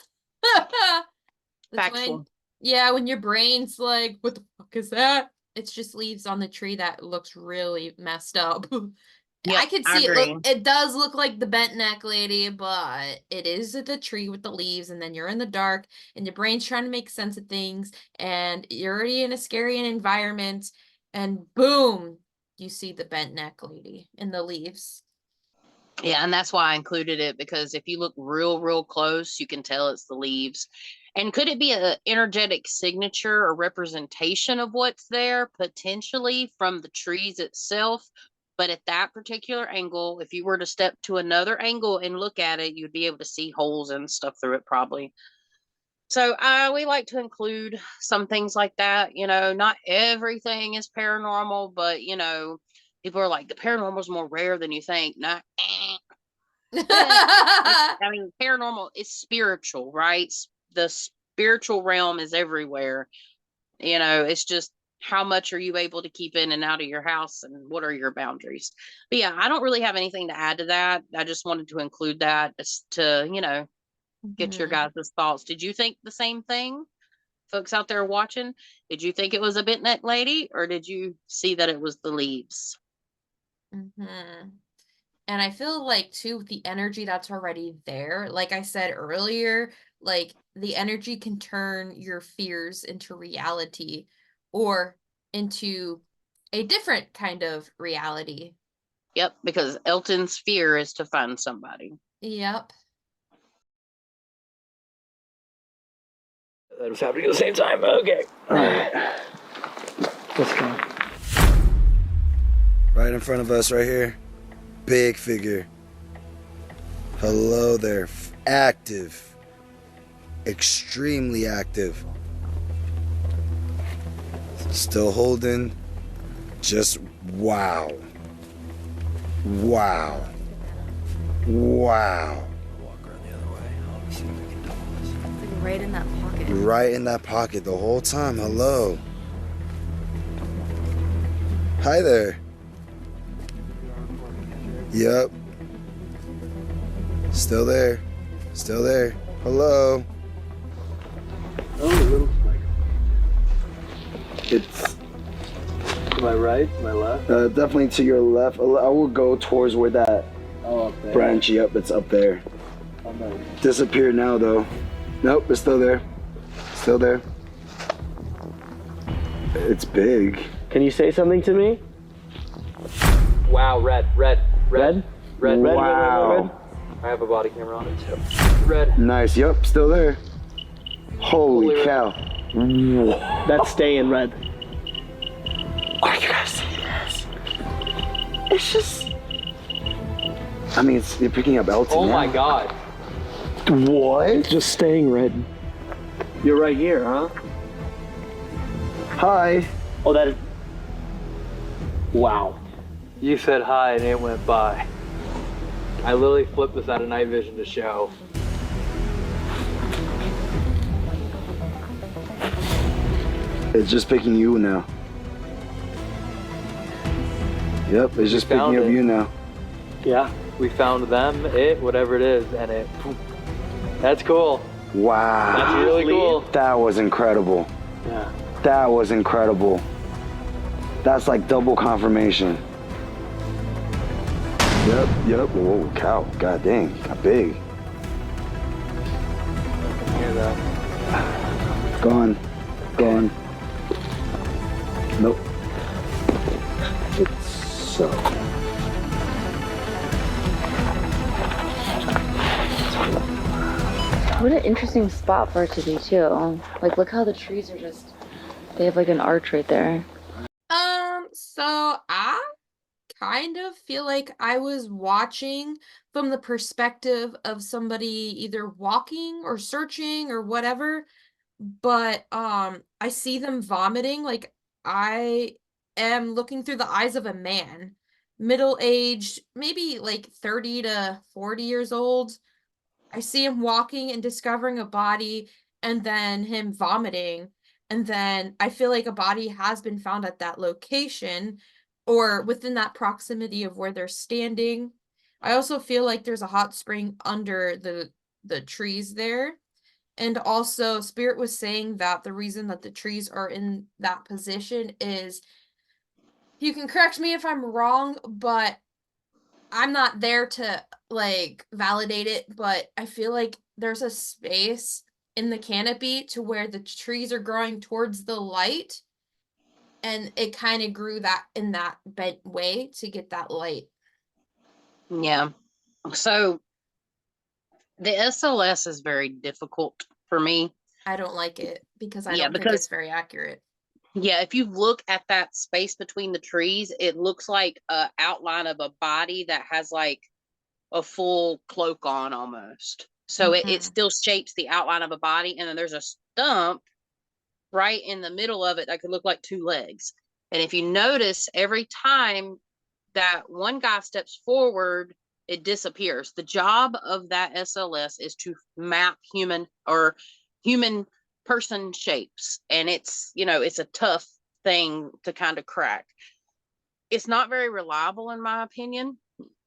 That's when, Factual. yeah, when your brain's like, what the fuck is that? It's just leaves on the tree that looks really messed up. Yep, I could I see it agree. look, it does look like the bent neck lady, but it is the tree with the leaves, and then you're in the dark, and your brain's trying to make sense of things, and you're already in a scary environment, and boom, you see the bent neck lady in the leaves. Yeah, and that's why I included it, because if you look real close, you can tell it's the leaves. And could it be an energetic signature or representation of what's there, potentially from the trees itself? But at that particular angle, if you were to step to another angle and look at it, you'd be able to see holes and stuff through it probably. So we like to include some things like that. Not everything is paranormal, but people are like, the paranormal is more rare than you think. Not, I mean, paranormal is spiritual, right? The spiritual realm is everywhere. It's just how much are you able to keep in and out of your house, and what are your boundaries? But yeah, I don't really have anything to add to that. I just wanted to include that just to, get your Mhm. guys' thoughts. Did you think the same thing? Folks out there watching, did you think it was a bent neck lady, or did you see that it was the leaves? Mhm. And I feel like too, with the energy that's already there, like I said earlier, like the energy can turn your fears into reality or into a different kind of reality. Yep, because Elton's fear is to find somebody. Yep. That was happening at the same time. Okay. All right. Let's go. Right in front of us, right here. Big figure. Hello there. Active. Extremely active. Still holding. Just wow. Wow. Wow. Right in that pocket. Right in that pocket the whole time. Hello. Hi there. Yep. Still there. Still there. Hello. Oh, a little like it's to my right, to my left. Definitely to your left. I will go towards where that Oh, up there. branch. Yep, it's up there. I'm not. Disappeared now though. Nope, it's still there. Still there. It's big. Can you say something to me? Wow, red. Red? Wow. I have a body camera on it too. Red. Nice. Yep, still there. Holy cow. That's staying red. Are you guys seeing this? It's just. I mean, you're picking up Elton. Oh now. my god. What? It's just staying red. You're right here, huh? Hi. Oh, that is. Wow. You said hi and it went by. I literally flipped this out of night vision to show. It's just picking you now. Yep, it's just picking found up it. you now. Yeah. We found them, it, whatever it is, and it. That's cool. Wow. That's really cool. That was incredible. Yeah. That was incredible. That's like double confirmation. Yep. Whoa, cow. God dang, got big. Hear that? Gone. Nope. It's so. What an interesting spot for it to be too. Like, look how the trees are just. They have like an arch right there. So I kind of feel like I was watching from the perspective of somebody either walking or searching or whatever, but I see them vomiting. Like, I am looking through the eyes of a man, middle-aged, maybe like 30 to 40 years old. I see him walking and discovering a body, and then him vomiting, and then I feel like a body has been found at that location or within that proximity of where they're standing. I also feel like there's a hot spring under the trees there. And also, Spirit was saying that the reason that the trees are in that position is, you can correct me if I'm wrong, but I'm not there to like validate it, but I feel like there's a space in the canopy to where the trees are growing towards the light, and it kind of grew that in that bent way to get that light. Yeah. So the SLS is very difficult for me. I don't like it because I Yeah, don't think because it's very accurate. yeah, if you look at that space between the trees, it looks like a outline of a body that has like a full cloak on almost. So it still shapes the outline of a body, and then there's a stump right in the middle of it that could look like two legs. And if you notice, every time that one guy steps forward, it disappears. The job of that SLS is to map human person shapes. And it's, it's a tough thing to kind of crack. It's not very reliable, in my opinion.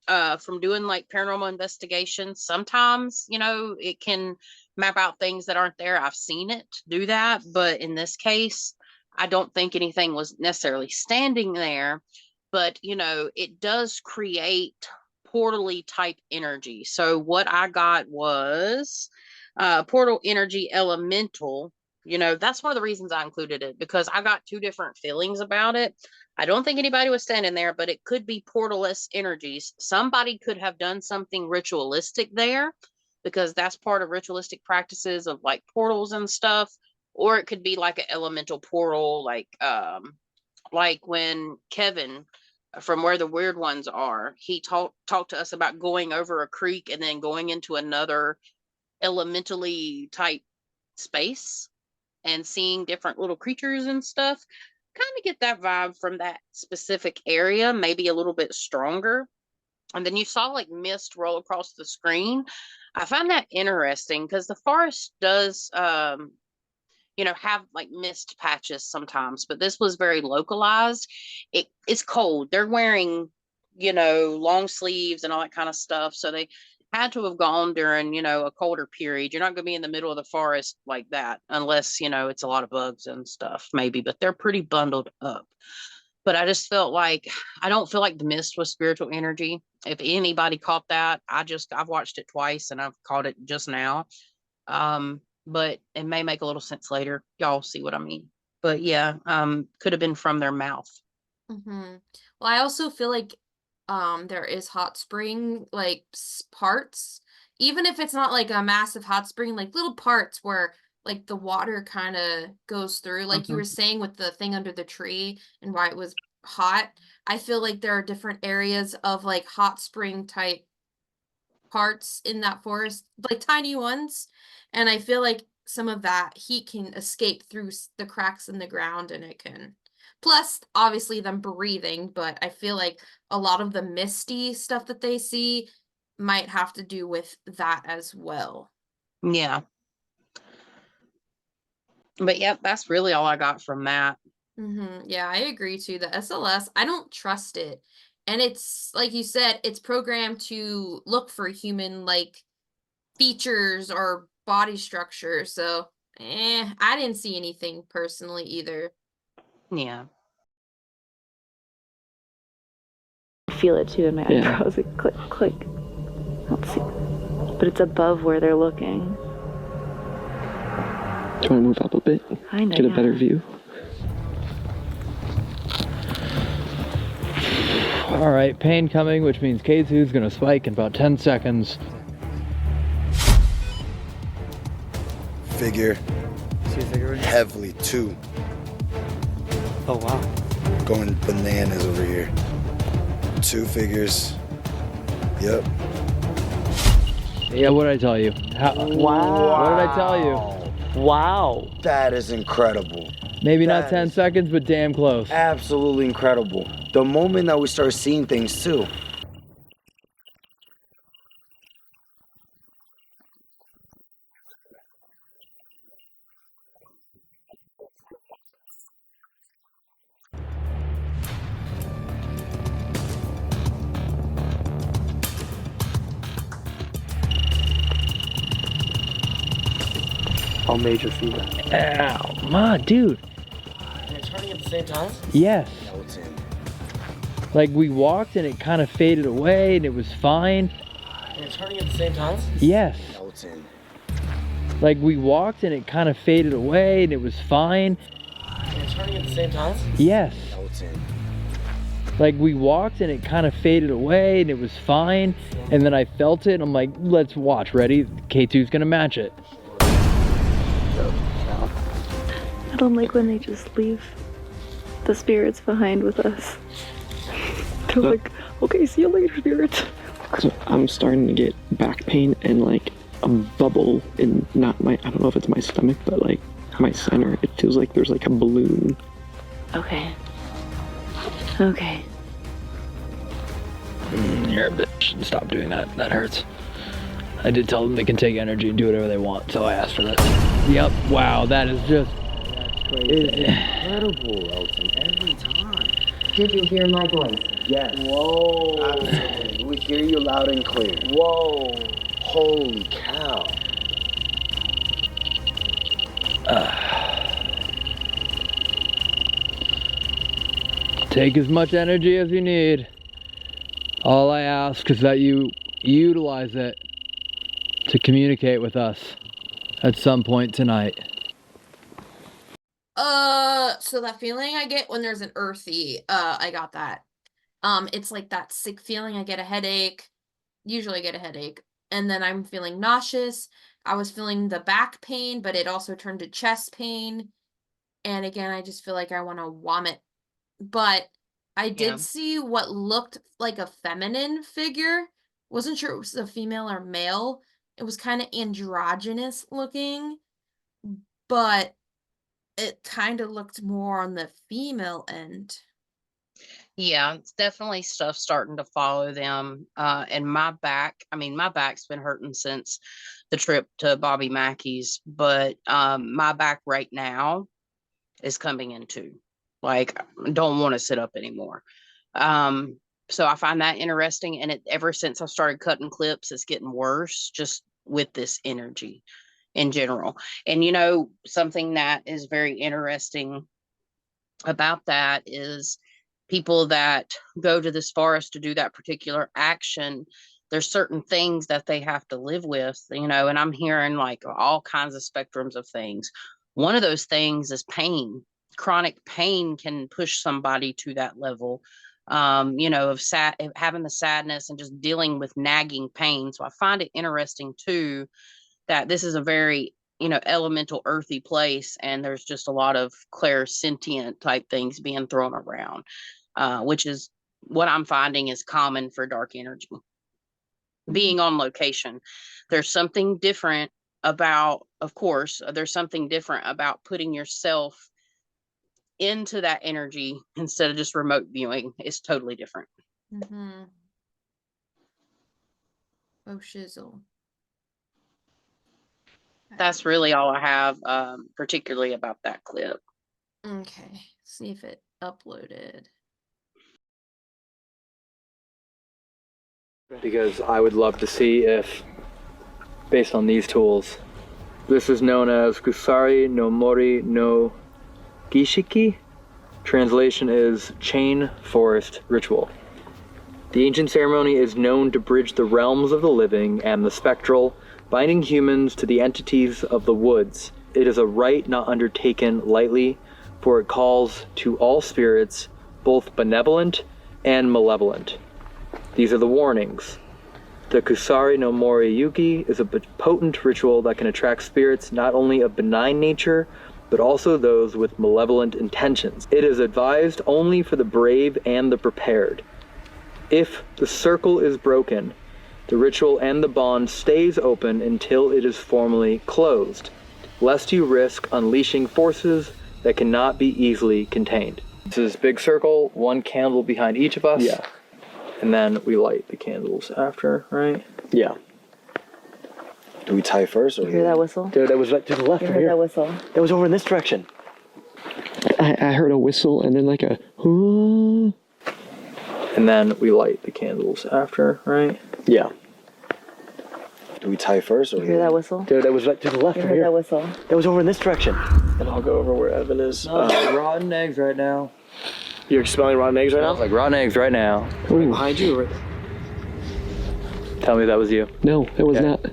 From doing like paranormal investigations, sometimes, it can map out things that aren't there. I've seen it do that. But in this case, I don't think anything was necessarily standing there. But, it does create portally type energy. So what I got was portal energy elemental. That's one of the reasons I included it, because I got two different feelings about it. I don't think anybody was standing there, but it could be portalless energies. Somebody could have done something ritualistic there, because that's part of ritualistic practices of like portals and stuff. Or it could be like an elemental portal, like when Kevin from Where the Weird Ones Are, he talked to us about going over a creek and then going into another elementally type space and seeing different little creatures and stuff. Kind of get that vibe from that specific area, maybe a little bit stronger. And then you saw like mist roll across the screen. I find that interesting because the forest does have like mist patches sometimes, but this was very localized. It's cold. They're wearing, long sleeves and all that kind of stuff. So they had to have gone during, a colder period. You're not going to be in the middle of the forest like that unless, it's a lot of bugs and stuff, maybe, but they're pretty bundled up. But I just felt like, I don't feel like the mist was spiritual energy. If anybody caught that, I've watched it twice and I've caught it just now. But it may make a little sense later. Y'all see what I mean. But yeah, could have been from their mouth. Well, I also feel like there is hot spring like parts, even if it's not like a massive hot spring, like little parts where like the water kind of goes through, like you were saying with the thing under the tree and why it was hot. I feel like there are different areas of like hot spring type parts in that forest, like tiny ones, and I feel like some of that heat can escape through the cracks in the ground, and it can, plus obviously them breathing, but I feel like a lot of the misty stuff that they see might have to do with that as well. Yeah. But yep, that's really all I got from that. Yeah, I agree too. The SLS, I don't trust it. And it's like you said, it's programmed to look for human like features or body structure. So, I didn't see anything personally either. Yeah. Feel it too in my eyebrows. Like click, click. Let's see. But it's above where they're looking. Do you want to move up a bit? Kinda, get a better view. All right, pain coming, which means K2's gonna spike in about 10 seconds. Figure. See a figure? Heavily, 2. Oh, wow. Going bananas over here. 2 figures. Yep. Yeah, what did I tell you? Wow. What did I tell you? Wow. That is incredible. Maybe not That 10 is seconds, but damn close. absolutely incredible. The moment that we start seeing things too. How major feedback. Ow, ma, dude. And it's hurting at the same time? Yes. No, it's in. Like we walked and it kind of faded away and it was fine. And it's hurting at the same time? Yes. No, it's in. Like we walked and it kind of faded away and it was fine. And it's hurting at the same time? Yes. No, it's in. Like we walked and it kind of faded away and it was fine. And then I felt it and I'm like, let's watch. Ready? K2's gonna match it. I don't like when they just leave the spirits behind with us. They're like, okay, see you later, spirits. So I'm starting to get back pain and like a bubble in not my, I don't know if it's my stomach, but like my center. It feels like there's like a balloon. Okay. Okay. You're a bitch. Stop doing that. That hurts. I did tell them they can take energy and do whatever they want, so I asked for this. Yep. Wow, that is just... It's incredible, Elton, every time. Did you hear my voice? Yes. Whoa. Absolutely. We hear you loud and clear. Whoa. Holy cow. Take as much energy as you need. All I ask is that you utilize it to communicate with us at some point tonight. So that feeling I get when there's an earthy, I got that. It's like that sick feeling. I get a headache. Usually I get a headache. And then I'm feeling nauseous. I was feeling the back pain, but it also turned to chest pain. And again, I just feel like I want to vomit. But I did see what looked like a feminine figure. Wasn't sure it was a female or male. It was kind of androgynous looking, but it kind of looked more on the female end. Yeah, it's definitely stuff starting to follow them. And my back's been hurting since the trip to Bobby Mackey's, but my back right now is coming in too. Like, I don't want to sit up anymore. So I find that interesting. And ever since I started cutting clips, it's getting worse just with this energy in general. And, you know, something that is very interesting about that is people that go to this forest to do that particular action, there's certain things that they have to live with, you know, and I'm hearing like all kinds of spectrums of things. One of those things is pain. Chronic pain can push somebody to that level, you know, of having the sadness and just dealing with nagging pain. So I find it interesting too, that this is a very, you know, elemental earthy place, and there's just a lot of clairsentient type things being thrown around, which is what I'm finding is common for dark energy. Being on location, there's something different about, of course, there's something different about putting yourself into that energy instead of just remote viewing. It's totally different. Mm-hmm. Oh, shizzle. That's really all I have, particularly about that clip. Okay, see if it uploaded. Because I would love to see if, based on these tools, this is known as Kusari no Mori no Gishiki. Translation is Chain Forest Ritual. The ancient ceremony is known to bridge the realms of the living and the spectral, binding humans to the entities of the woods. It is a rite not undertaken lightly, for it calls to all spirits, both benevolent and malevolent. These are the warnings. The Kusari no Mori Yuki is a potent ritual that can attract spirits not only of benign nature, but also those with malevolent intentions. It is advised only for the brave and the prepared. If the circle is broken, the ritual and the bond stays open until it is formally closed. lest you risk unleashing forces that cannot be easily contained. This is big circle, one candle behind each of us. Yeah. And then we light the candles after, right? Yeah. Do we tie first or? You hear that whistle? Dude, that was right to the left. You Over heard here. that whistle? That was over in this direction. I heard a whistle and then like a. And then we light the candles after, right? Yeah. Do we tie first or? You hear that whistle? Dude, that was right to the left. You Over heard here. that whistle? That was over in this direction. And I'll go over where Evan is. Rotten eggs right now. You're smelling rotten eggs right now? Smells like rotten eggs right now. Right behind you? Or... Tell me that was you. No, it was not.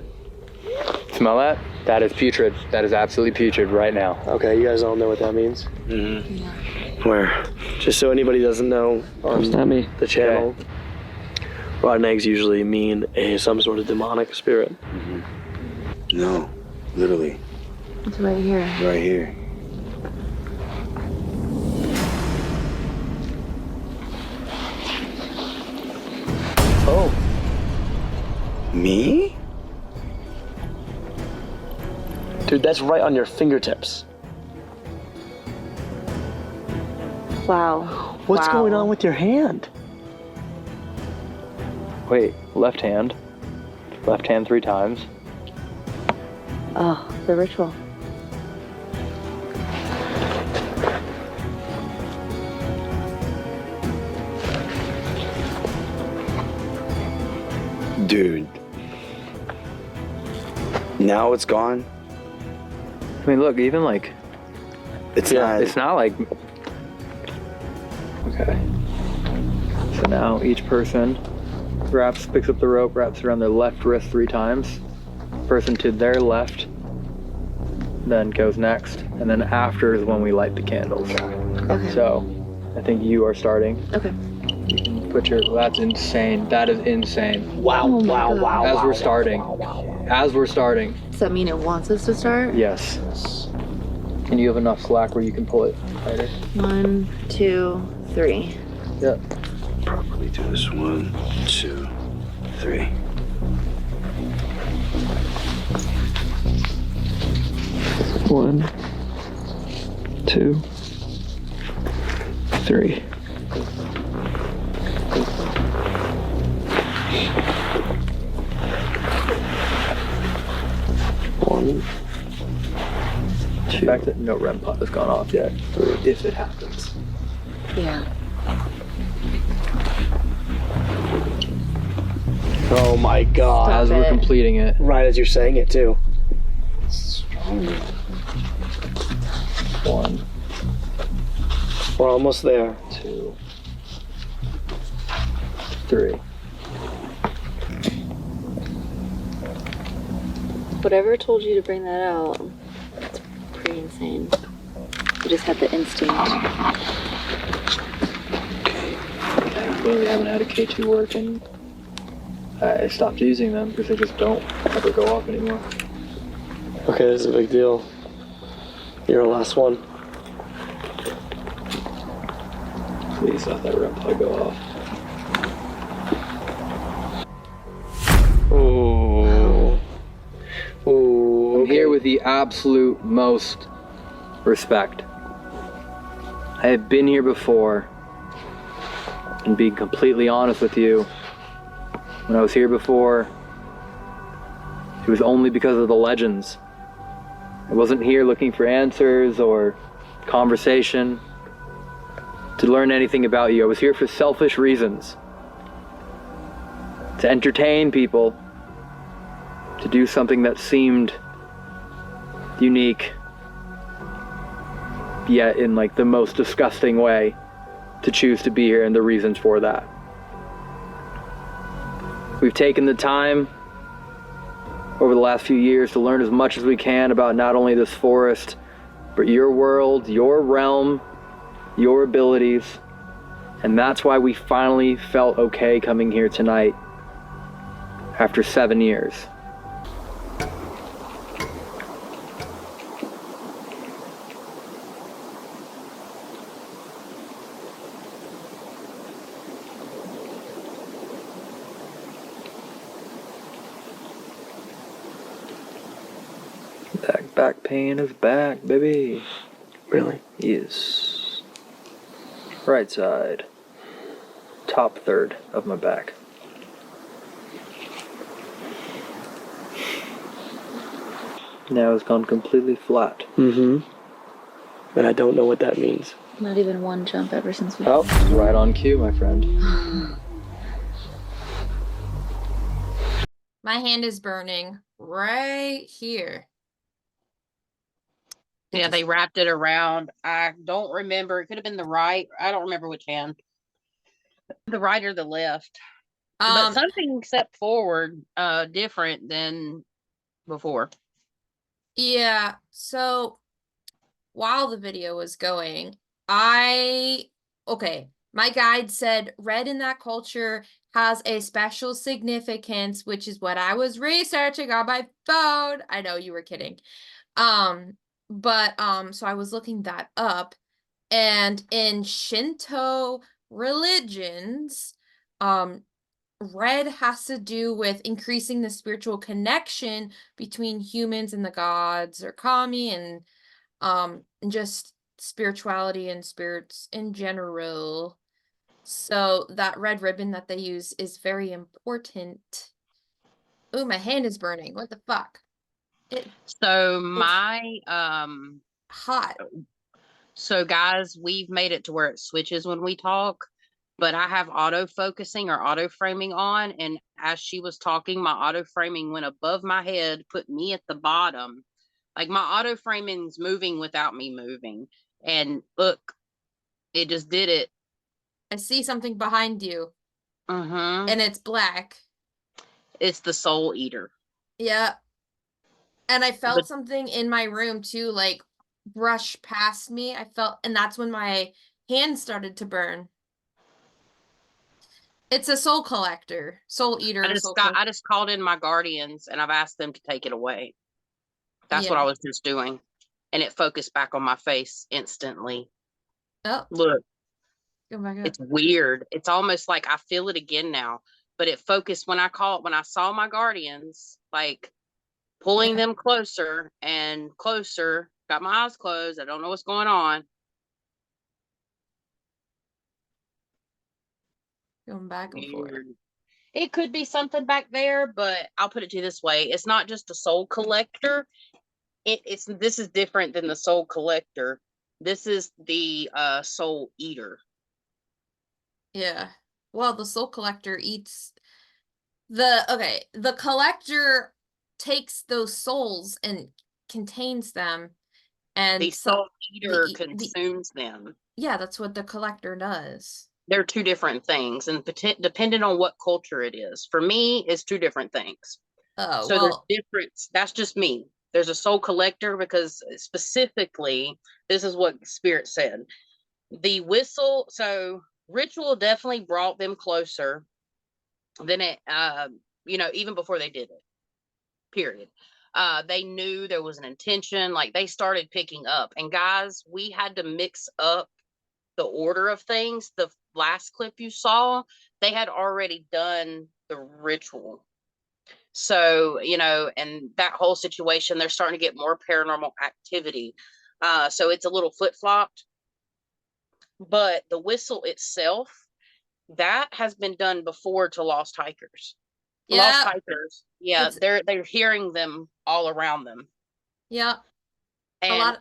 Smell that? That is putrid. That is absolutely putrid right now. Okay, you guys all know what that means? Mm-hmm. Yeah. Where? Just so anybody doesn't know, on It's not me. the channel, rotten eggs usually mean some sort of demonic spirit. No, literally. It's right here. Right here. Oh. Me? Dude, that's right on your fingertips. Wow. What's Wow. going on with your hand? Wait, left hand. Left hand 3 times. Oh, the ritual. Dude. Now it's gone. I mean, look, even like, It's not. it's not like, okay. So now each person picks up the rope, wraps around their left wrist 3 times. Person to their left then goes next. And then after is when we light the candles. Okay. So I think you are starting. Okay. Put your, that's insane. That is insane. Wow, Oh my wow, God. wow. As wow, we're starting. Wow, wow, wow. As we're starting. Does that mean it wants us to start? Yes. And you have enough slack where you can pull it tighter. 1, 2, 3. Yep. Properly do this. 1, 2, 3. One, 2, 3. One. The fact that no REM pod has gone off yet, if it happens. Yeah. Oh my god. As we're completing it. Right as you're saying it too. 1, We're almost there. 2, 3. Whatever told you to bring that out, it's pretty insane. You just had the instinct. I really haven't had a K2 work and I stopped using them because they just don't ever go off anymore. Okay, this is a big deal. You're the last one. Please let that REM pod go off. Ooh. Ooh. I'm here with the absolute most respect. I have been here before, and being completely honest with you, when I was here before, it was only because of the legends. I wasn't here looking for answers or conversation to learn anything about you. I was here for selfish reasons. To entertain people, to do something that seemed unique, yet in like the most disgusting way, to choose to be here and the reasons for that. We've taken the time over the last few years to learn as much as we can about not only this forest, but your world, your realm, your abilities, and that's why we finally felt okay coming here tonight after 7 years. Back pain is back, baby. Really? Yes. Right side. Top third of my back. Now it's gone completely flat. Mm-hmm. And I don't know what that means. Not even one jump ever since we. Oh, right on cue, my friend. My hand is burning right here. Yeah, they wrapped it around. I don't remember. It could have been the right. I don't remember which hand. The right or the left. But something stepped forward different than before. Yeah, so while the video was going, my guide said red in that culture has a special significance, which is what I was researching on my phone. I know you were kidding. So I was looking that up, and in Shinto religions, red has to do with increasing the spiritual connection between humans and the gods or kami, and just spirituality and spirits in general. So that red ribbon that they use is very important. Oh, my hand is burning. What the fuck? So my hot. So guys, we've made it to where it switches when we talk, but I have auto focusing or auto framing on, and as she was talking, my auto framing went above my head, put me at the bottom. Like my auto framing's moving without me moving. And look, it just did it. I see something behind you. Mm-hmm. And it's black. It's the Soul Eater. Yeah. And I felt something in my room too, like brush past me. And that's when my hand started to burn. It's a soul collector, soul eater. I just called in my guardians and I've asked them to take it away. That's what I was just doing. And it focused back on my face instantly. Oh. Look. Go back up. It's weird. It's almost like I feel it again now. But it focused when I saw my guardians, like pulling them closer and closer. Got my eyes closed. I don't know what's going on. Going back and forth. It could be something back there, but I'll put it to you this way. It's not just a soul collector. This is different than the soul collector. This is the soul eater. Yeah. Well, the soul collector eats the collector takes those souls and contains them, and the soul eater consumes them. Yeah, that's what the collector does. They're two different things, and depending on what culture it is. For me, it's two different things. Oh, so there's difference. That's just me. There's a soul collector because specifically, this is what Spirit said. The whistle, so ritual definitely brought them closer than it, even before they did it, period. They knew there was an intention, like they started picking up. And guys, we had to mix up the order of things. The last clip you saw, they had already done the ritual. So, and that whole situation, they're starting to get more paranormal activity. So it's a little flip-flopped. But the whistle itself, that has been done before to lost hikers. Yeah. Lost hikers, yeah, they're hearing them all around them. Yeah. And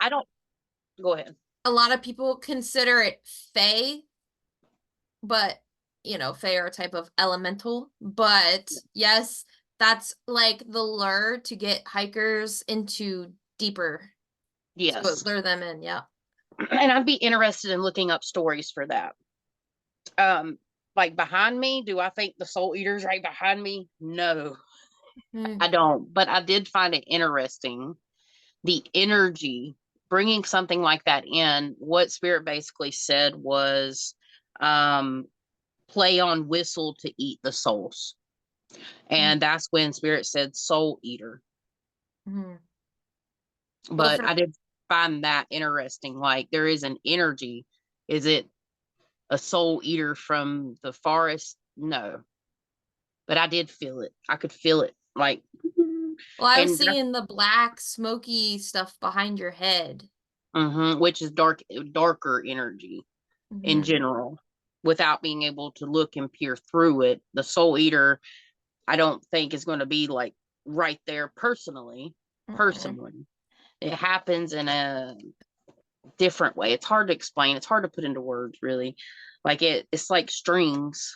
go ahead. A lot of people consider it fae, but fae are a type of elemental. But yes, that's like the lure to get hikers into deeper. Yes. So lure them in, yeah. And I'd be interested in looking up stories for that. Like behind me, do I think the soul eater's right behind me? No, I don't. But I did find it interesting, the energy, bringing something like that in. What Spirit basically said was play on whistle to eat the souls. And that's when Spirit said soul eater. But I did find that interesting. Like there is an energy. Is it a soul eater from the forest? No. But I did feel it. I could feel it. Like Well, I was And seeing the black smoky stuff behind your head. which is darker energy in general, without being able to look and peer through it. The Soul Eater, I don't think is going to be like right there personally. It happens in a different way. It's hard to explain. It's hard to put into words, really. Like it's like strings,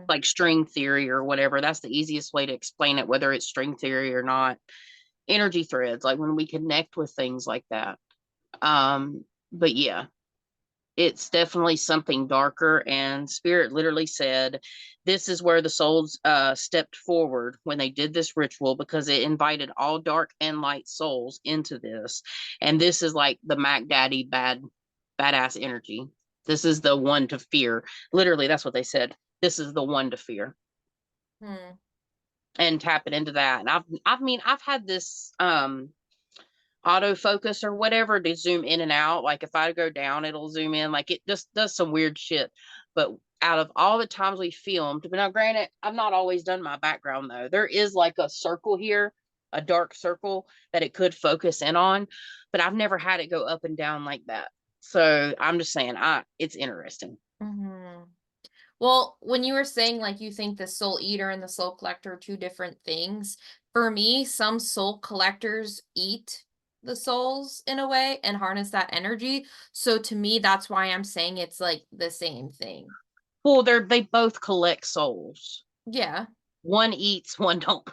like string theory or whatever. That's the easiest way to explain it, whether it's string theory or not. Energy threads, like when we connect with things like that. But yeah, it's definitely something darker, and Spirit literally said this is where the souls stepped forward when they did this ritual, because it invited all dark and light souls into this. And this is like the Mac Daddy badass energy. This is the one to fear. Literally, that's what they said. This is the one to fear. And tap it into that. And I've had this autofocus or whatever to zoom in and out. Like if I go down, it'll zoom in. Like it just does some weird shit. But out of all the times we filmed, but now granted, I've not always done my background though. There is like a circle here, a dark circle that it could focus in on, but I've never had it go up and down like that. So I'm just saying, it's interesting. Well, when you were saying like you think the Soul Eater and the Soul Collector are two different things, for me, some Soul Collectors eat the souls in a way and harness that energy. So to me, that's why I'm saying it's like the same thing. Well, they both collect souls. Yeah. One eats, one don't.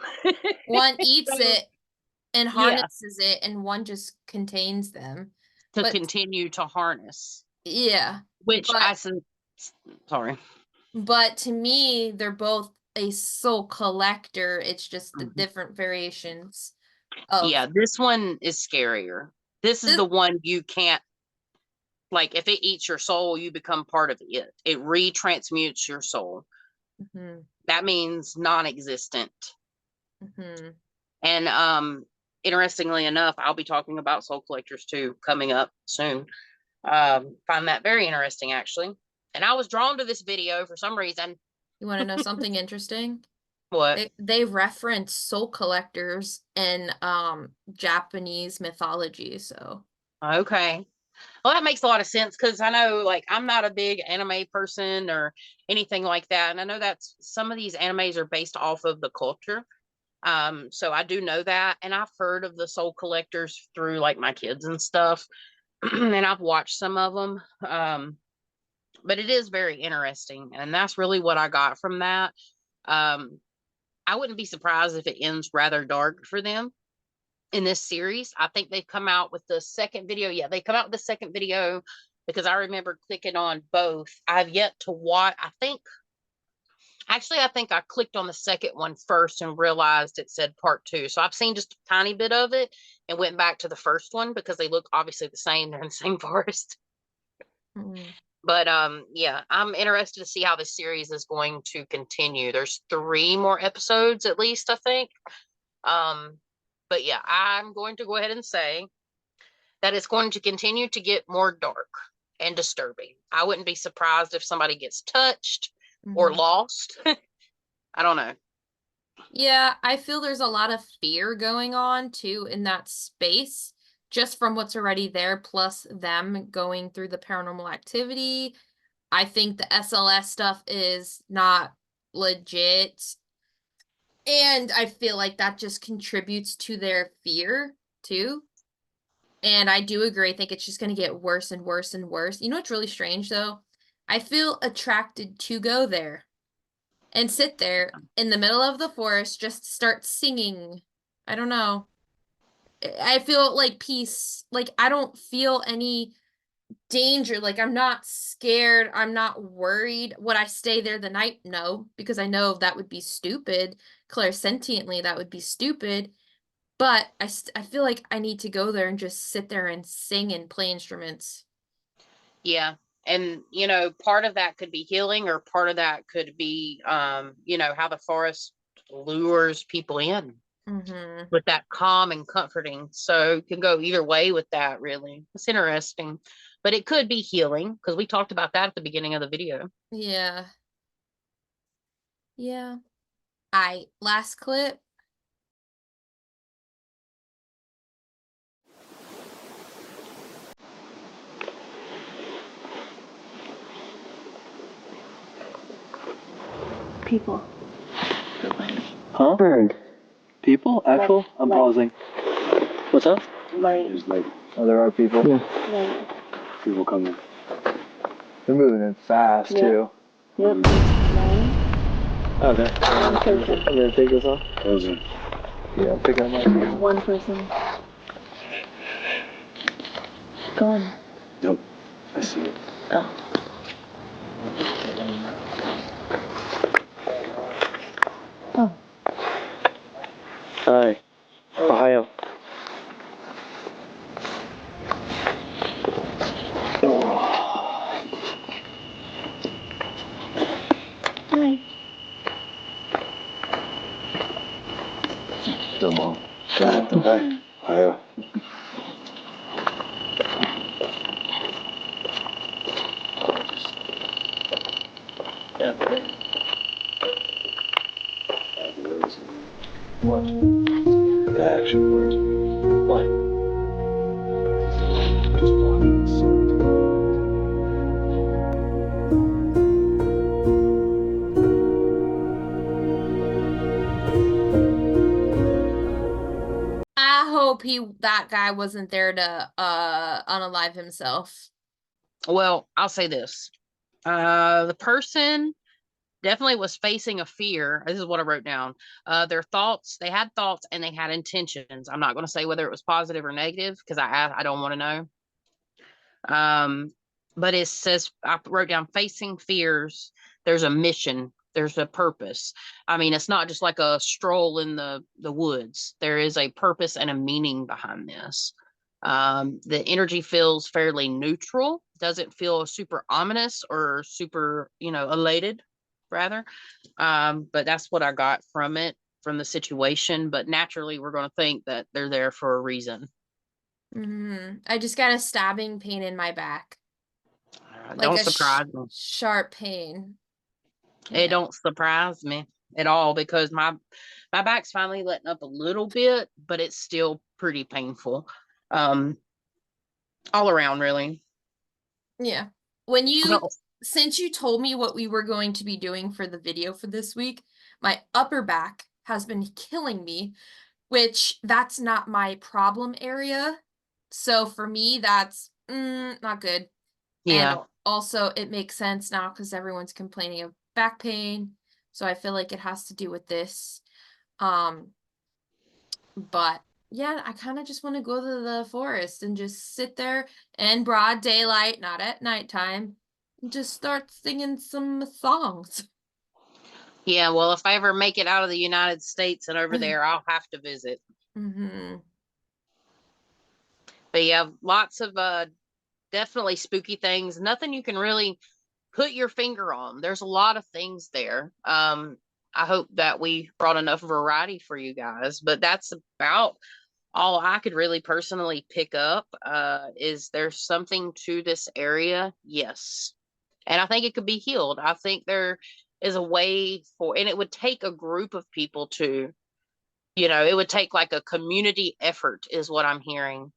One eats it and harnesses it, and one just contains them. To continue to harness. Yeah. Which I said, sorry. But to me, they're both a soul collector. It's just the different variations. Yeah, this one is scarier. This is the one you can't, like, if it eats your soul, you become part of it. It retransmutes your soul. That means non-existent. And interestingly enough, I'll be talking about soul collectors too, coming up soon. Find that very interesting, actually. And I was drawn to this video for some reason. You want to know something interesting? What? They reference soul collectors in Japanese mythology, so. Okay. Well, that makes a lot of sense, because I know, like, I'm not a big anime person or anything like that. And I know that some of these animes are based off of the culture. So I do know that. And I've heard of the soul collectors through like my kids and stuff. And I've watched some of them. But it is very interesting. And that's really what I got from that. I wouldn't be surprised if it ends rather dark for them in this series. I think they've come out with the second video. Yeah, they come out with the second video, because I remember clicking on both. I've yet to watch. I think I clicked on the second one first and realized it said part 2. So I've seen just a tiny bit of it and went back to the first one, because they look obviously the same. They're in the same forest. But yeah, I'm interested to see how this series is going to continue. There's 3 more episodes at least, I think. But yeah, I'm going to go ahead and say that it's going to continue to get more dark and disturbing. I wouldn't be surprised if somebody gets touched or lost. I don't know. Yeah, I feel there's a lot of fear going on too in that space, just from what's already there, plus them going through the paranormal activity. I think the SLS stuff is not legit. And I feel like that just contributes to their fear too. And I do agree. I think it's just going to get worse and worse and worse. You know what's really strange though? I feel attracted to go there and sit there in the middle of the forest, just start singing. I don't know. I feel like peace. Like I don't feel any danger. Like I'm not scared. I'm not worried. Would I stay there the night? No, because I know that would be stupid. Clairsentiently, that would be stupid. But I feel like I need to go there and just sit there and sing and play instruments. Yeah. And, you know, part of that could be healing, or part of that could be, you know, how the forest lures people in with that calm and comforting. So it can go either way with that, really. It's interesting. But it could be healing, because we talked about that at the beginning of the video. Yeah. Yeah. Last clip. People. Huh? Bird. People? Actual? I'm pausing. What's up? There's like Oh, there are people. Yeah. people coming. They're moving in fast too. Yep. Okay. I'm gonna take this off. Closing. Yeah, I'm picking up my. One person. Gone. Nope. I see it. Oh. Oh. Hi. Ohio. Hi. Domo. Hi. Ohio. Yeah. What? The action word. What? Just walking the sun. I hope that guy wasn't there to unalive himself. Well, I'll say this. The person definitely was facing a fear. This is what I wrote down. Their thoughts, they had thoughts and they had intentions. I'm not going to say whether it was positive or negative because I don't want to know. But it says, I wrote down facing fears. There's a mission. There's a purpose. I mean, it's not just like a stroll in the woods. There is a purpose and a meaning behind this. The energy feels fairly neutral. Doesn't feel super ominous or super, elated, rather. But that's what I got from it, from the situation. But naturally, we're going to think that they're there for a reason. I just got a stabbing pain in my back. Like Don't a surprise me. sharp pain. It don't surprise me at all because my back's finally letting up a little bit, but it's still pretty painful. All around, really. Yeah. Since you told me what we were going to be doing for the video for this week, my upper back has been killing me, which that's not my problem area. So for me, that's not good. Yeah. And also it makes sense now because everyone's complaining of back pain. So I feel like it has to do with this. But yeah, I kind of just want to go to the forest and just sit there in broad daylight, not at nighttime, and just start singing some songs. Yeah, well, if I ever make it out of the United States and over there, I'll have to visit. But yeah, lots of definitely spooky things. Nothing you can really put your finger on. There's a lot of things there. I hope that we brought enough variety for you guys, but that's about all I could really personally pick up. Is there something to this area? Yes. And I think it could be healed. I think there is a way for, and it would take a group of people to, it would take like a community effort is what I'm hearing.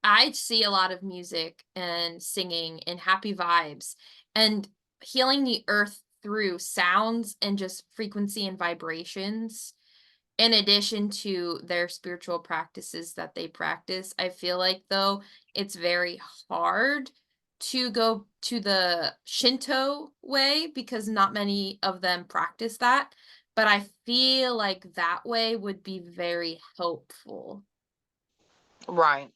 I see a lot of music and singing and happy vibes and healing the earth through sounds and just frequency and vibrations. In addition to their spiritual practices that they practice, I feel like though it's very hard to go to the Shinto way because not many of them practice that. But I feel like that way would be very helpful. Right.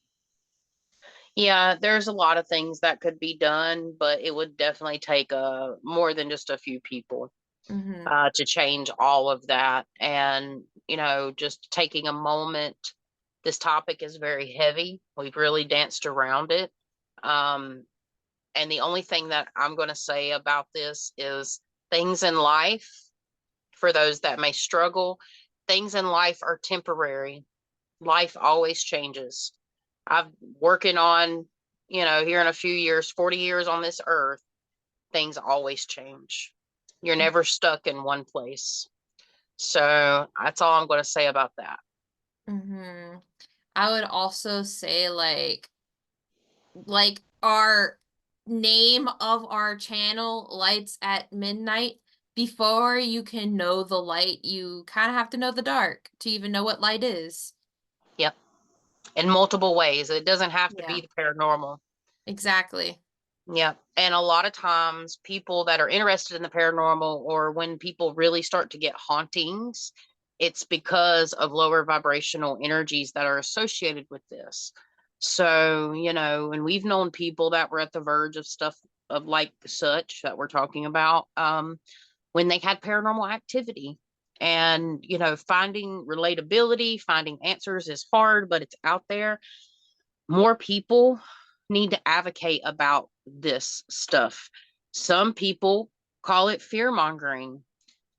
Yeah, there's a lot of things that could be done, but it would definitely take more than just a few people to change all of that. And, just taking a moment. This topic is very heavy. We've really danced around it. And the only thing that I'm going to say about this is things in life, for those that may struggle, things in life are temporary. Life always changes. I'm working on, here in a few years, 40 years on this earth, things always change. You're never stuck in one place. So that's all I'm going to say about that. I would also say like our name of our channel, Lights at Midnight, before you can know the light, you kind of have to know the dark to even know what light is. Yep. In multiple ways. It doesn't have to be the paranormal. Exactly. Yeah. And a lot of times people that are interested in the paranormal, or when people really start to get hauntings, it's because of lower vibrational energies that are associated with this. So, you know, and we've known people that were at the verge of stuff of like such that we're talking about, when they had paranormal activity. And, you know, finding relatability, finding answers is hard, but it's out there. More people need to advocate about this stuff. Some people call it fear mongering.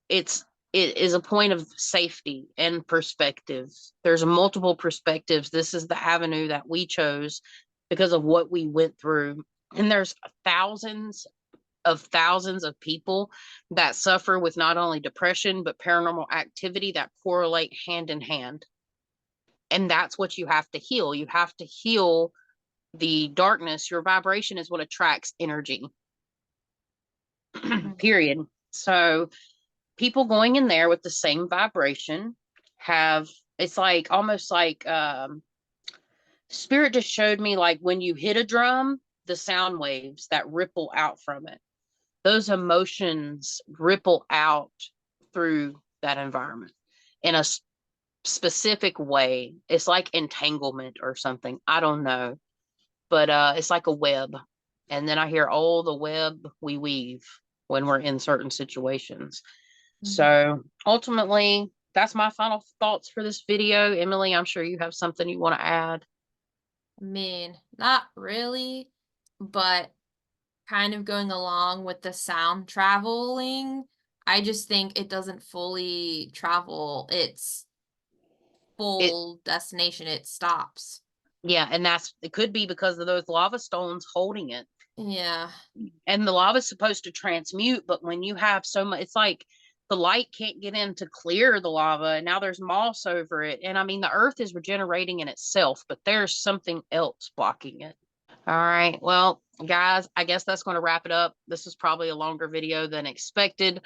It is a point of safety and perspective. There's multiple perspectives. This is the avenue that we chose because of what we went through. And there's thousands of people that suffer with not only depression, but paranormal activity that correlate hand in hand. And that's what you have to heal. You have to heal the darkness. Your vibration is what attracts energy. Period. So people going in there with the same vibration it's like almost like spirit just showed me, like when you hit a drum, the sound waves that ripple out from it, those emotions ripple out through that environment in a specific way. It's like entanglement or something. I don't know. But it's like a web. And then I hear, oh, the web we weave when we're in certain situations. So ultimately, that's my final thoughts for this video. Emily, I'm sure you have something you want to add. I mean, not really, but kind of going along with the sound traveling, I just think it doesn't fully travel its full destination. It stops. Yeah, and it could be because of those lava stones holding it. Yeah. And the lava is supposed to transmute, but when you have so much, it's like the light can't get in to clear the lava, and now there's moss over it. And I mean, the earth is regenerating in itself, but there's something else blocking it. All right. Well, guys, I guess that's going to wrap it up. This is probably a longer video than expected.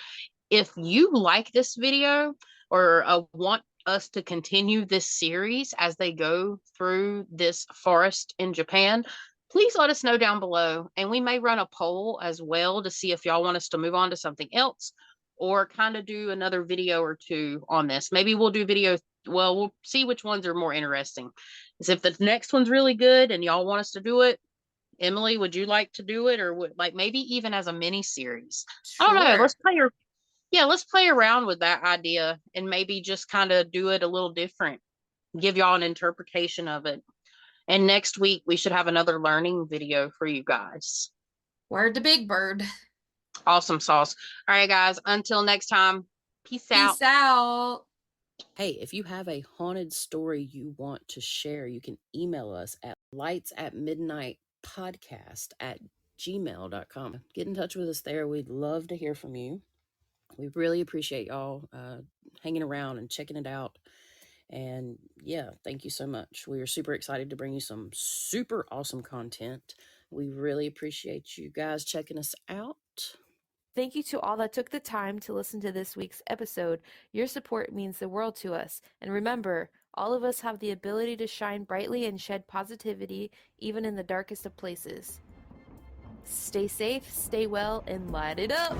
If you like this video or want us to continue this series as they go through this forest in Japan, please let us know down below. And we may run a poll as well to see if y'all want us to move on to something else or kind of do another video or two on this. Maybe we'll do videos. Well, we'll see which ones are more interesting. Because if the next one's really good and y'all want us to do it, Emily, would you like to do it, or like maybe even as a mini series? Sure. I don't know. Let's play around with that idea and maybe just kind of do it a little different. Give y'all an interpretation of it. And next week we should have another learning video for you guys. Word to Big Bird. Awesome sauce. All right, guys. Until next time. Peace out. Peace out. Hey, if you have a haunted story you want to share, you can email us at lightsatmidnightpodcast@gmail.com. Get in touch with us there. We'd love to hear from you. We really appreciate y'all hanging around and checking it out. And yeah, thank you so much. We are super excited to bring you some super awesome content. We really appreciate you guys checking us out. Thank you to all that took the time to listen to this week's episode. Your support means the world to us. And remember, all of us have the ability to shine brightly and shed positivity, even in the darkest of places. Stay safe, stay well, and light it up!